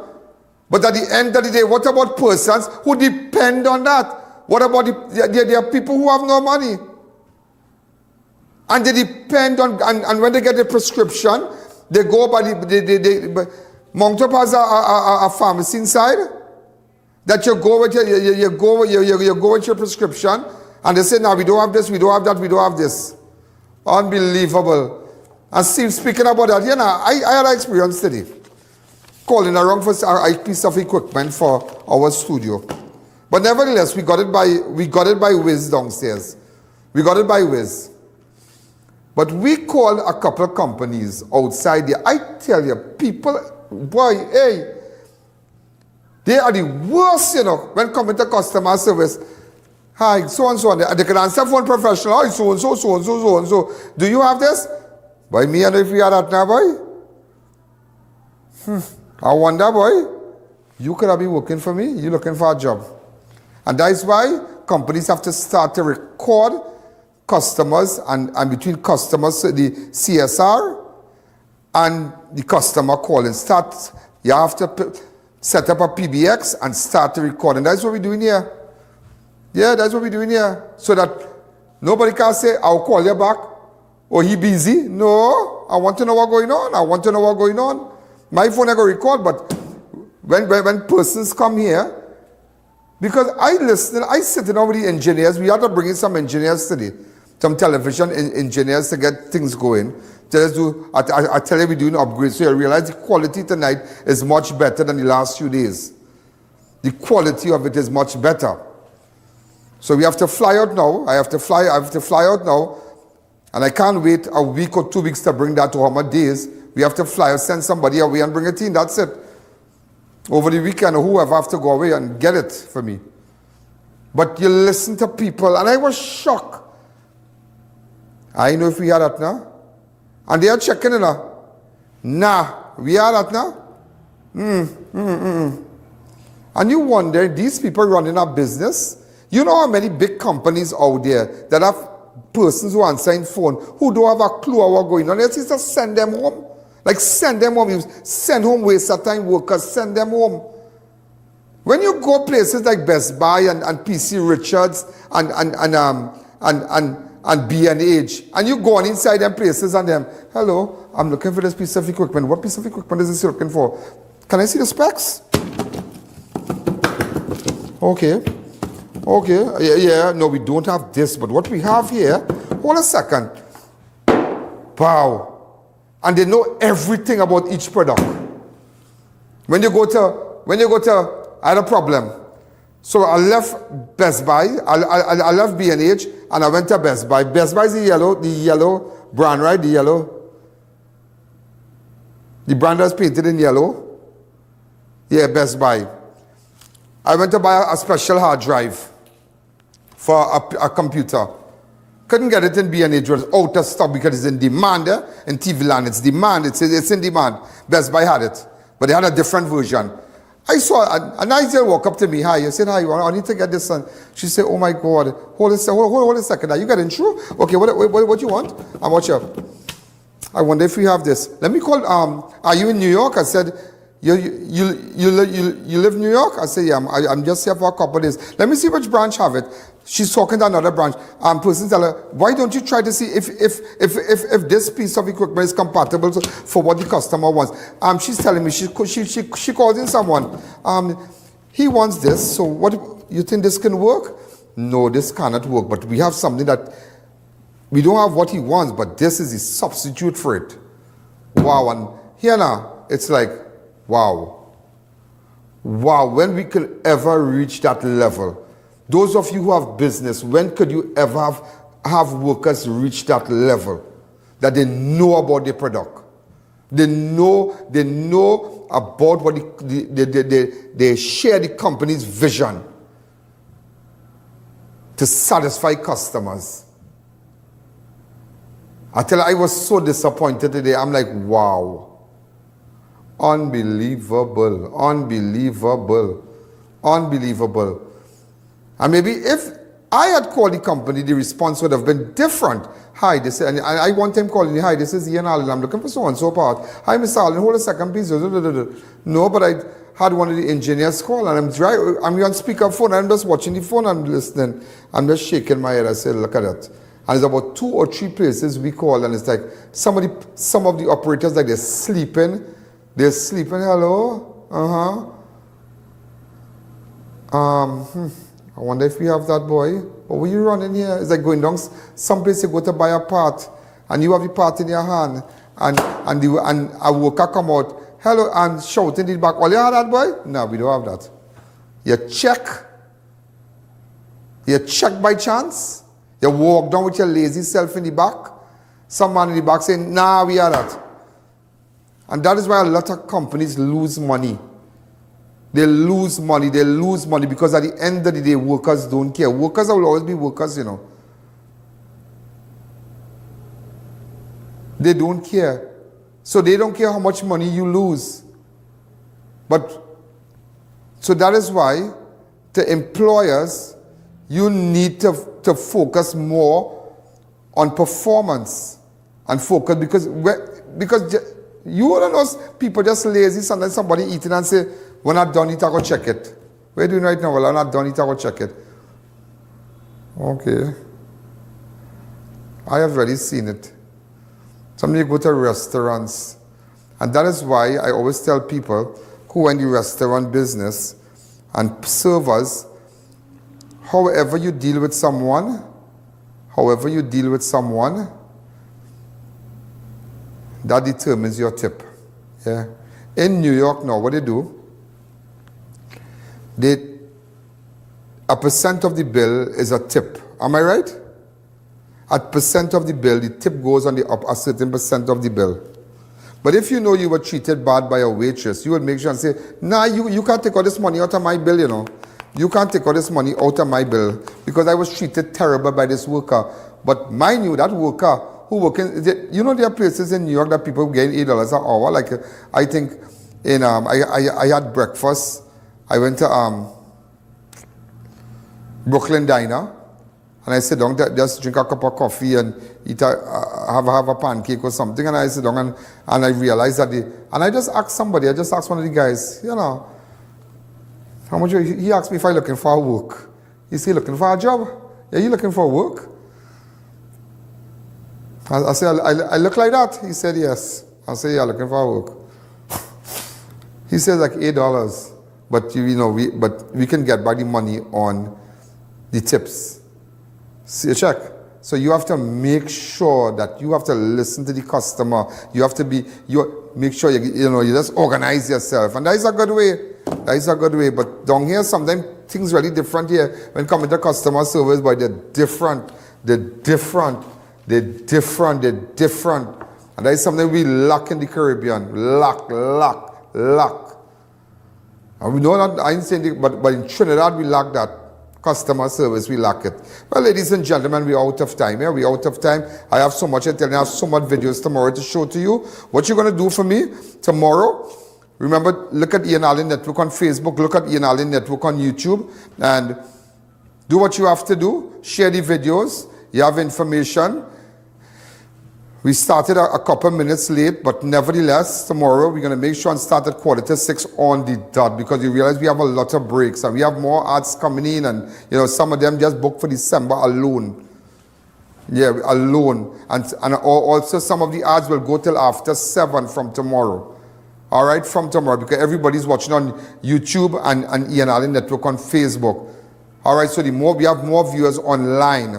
But at the end of the day, what about persons who depend on that? What about there are people who have no money? And they depend on, and when they get a prescription, they go by Mount Up has a pharmacy inside that you go with your prescription, and they say, no, we don't have this, we don't have that, we don't have this. Unbelievable. And Steve, speaking about that, you know, I had an experience today, calling around for a piece of equipment for our studio. But nevertheless, we got it by Wiz downstairs. We got it by Wiz. But we called a couple of companies outside there. I tell you, people, boy, hey, they are the worst, you know, when coming to customer service. Hi, so and so, and they can answer phone professional. Hi, so and so, so and so, so and so. Do you have this? Boy, me and if you are that now, boy. I wonder, boy, you could have been working for me. You're looking for a job. And that is why companies have to start to record customers and between customers, the CSR and the customer calling. You have to set up a PBX and start to record. And that's what we're doing here. Yeah, that's what we're doing here. So that nobody can say, I'll call you back. Or he busy? No, I want to know what's going on. My phone I go record, but when persons come here, because I sit in over the engineers, we have to bring in some engineers today, some television engineers to get things going. I tell you we're doing upgrades, so you realize the quality tonight is much better than the last few days. The quality of it is much better. So we have to fly out now. I have to fly out now. And I can't wait a week or 2 weeks to bring that to how many days. We have to fly or send somebody away and bring it in. That's it. Over the weekend, or whoever have to go away and get it for me. But you listen to people, and I was shocked. I know if we are that now. And they are checking it now. Nah, we are that now. And you wonder, these people running a business, you know how many big companies out there that have persons who answer in phone who don't have a clue of what's going on. They just send them home. Like send them home. You send home waste of time workers, send them home. When you go places like Best Buy and PC Richards and B&H, and you go on inside them places and them, hello, I'm looking for this piece of equipment. What piece of equipment is this you're looking for? Can I see the specs? Okay. Yeah, no, we don't have this, but what we have here, hold a second. Wow. And they know everything about each product. When you go to, I had a problem. So I left Best Buy, I left B&H, and I went to Best Buy. Best Buy is the yellow brand, right? The yellow. The brand that's painted in yellow. Yeah, Best Buy. I went to buy a special hard drive for a computer. Couldn't get it in B&H. It was out of stock because it's in demand. In TV land, it's demand. It's in demand. Best Buy had it. But they had a different version. I saw a nice girl walk up to me. Hi. I said, hi, I need to get this one. She said, oh my God. Hold a second. Are you getting through? Okay, what you want? I'm watching. I wonder if we have this. Let me call, are you in New York? I said, you live in New York? I said, yeah, I'm just here for a couple of days. Let me see which branch have it. She's talking to another branch. Person tell her, why don't you try to see if this piece of equipment is compatible for what the customer wants? She's telling me, she called in someone. He wants this, so what, you think this can work? No, this cannot work, but we have something that, we don't have what he wants, but this is the substitute for it. Wow, and here now, it's like, wow, when we could ever reach that level. Those of you who have business, when could you ever have workers reach that level that they know about the product? They know about what they share the company's vision to satisfy customers. I tell you, I was so disappointed today. I'm like, wow. Unbelievable. And maybe if I had called the company, the response would have been different. Hi, this is, and I want them calling me, hi, this is I.A.N. I'm looking for so-and-so part. Hi, Mr. Allen, hold a second, please. No, but I had one of the engineers call, and I'm on speakerphone, I'm just watching the phone, I'm listening. I'm just shaking my head. I said, look at that. And it's about 2 or 3 places we call, and it's like some of the operators, like they're sleeping. Hello? I wonder if we have that boy. What were you running here? It's like going down someplace you go to buy a part, and you have the part in your hand, and a worker come out, hello, and shout in the back, all you have that boy? No, we don't have that. You check by chance. You walk down with your lazy self in the back. Some man in the back saying, nah, we have that. And that is why a lot of companies lose money. They lose money because at the end of the day, workers don't care. Workers will always be workers, you know. They don't care. So they don't care how much money you lose. So that is why, to employers, you need to focus more on performance and focus because you don't know, people just lazy. Sometimes somebody eating and say, when I'm done eating, I go check it. What are you doing right now? Well, I'm not done eating, I go check it. Okay. I have already seen it. Sometimes you go to restaurants, and that is why I always tell people who are in the restaurant business and servers, however you deal with someone, that determines your tip. Yeah. In New York now, what they do, a percent of the bill is a tip. Am I right? At percent of the bill, the tip goes on a certain percent of the bill. But if you know you were treated bad by a waitress, you would make sure and say, nah, you can't take all this money out of my bill, you know. You can't take all this money out of my bill because I was treated terrible by this worker. But mind you, that worker who work in, you know, there are places in New York that people get $8 an hour. Like I think in I had breakfast. I went to Brooklyn Diner, and I sit down, just drink a cup of coffee and eat have a pancake or something. And I sit down and I realized that and I just asked somebody. I just asked one of the guys, you know, how much? He asked me if I'm looking for work. He said, looking for a job? Yeah, you looking for work? I said, I look like that? He said, yes. I said, yeah, looking for work. He said like $8, but we can get back the money on the tips. See a check. So you have to make sure that you have to listen to the customer. You have to make sure you just organize yourself, and that is a good way. That is a good way. But down here, sometimes things really different here when coming to customer service. But they're different. And that is something we lack in the Caribbean. Lack. And we know that, I ain't saying, but in Trinidad we lack that. Customer service, we lack it. Well, ladies and gentlemen, we're out of time. Yeah, we're out of time. I have so much to tell you. I have so much videos tomorrow to show to you. What you're going to do for me tomorrow, remember, look at I.A.N Network on Facebook. Look at I.A.N Network on YouTube. And do what you have to do. Share the videos. You have information. We started a couple minutes late, but nevertheless, tomorrow we're going to make sure and start at 5:45 on the dot, because you realize we have a lot of breaks and we have more ads coming in, and some of them just booked for December alone. Yeah, alone. And also some of the ads will go till after 7 from tomorrow. All right, from tomorrow, because everybody's watching on YouTube and I.A.N Network on Facebook. All right, so we have more viewers online.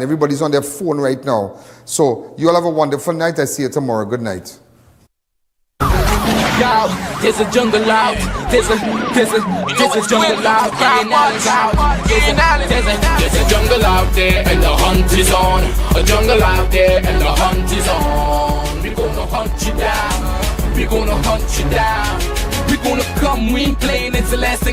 Everybody's on their phone right now. So you all have a wonderful night. I see you tomorrow. Good night. Yo, there's a jungle out. There's a jungle out. There's a jungle out there and the hunt is on. A jungle out there and the hunt is on. We're gonna hunt you down. We're gonna hunt you down. We're gonna come, we ain't playing, it's the last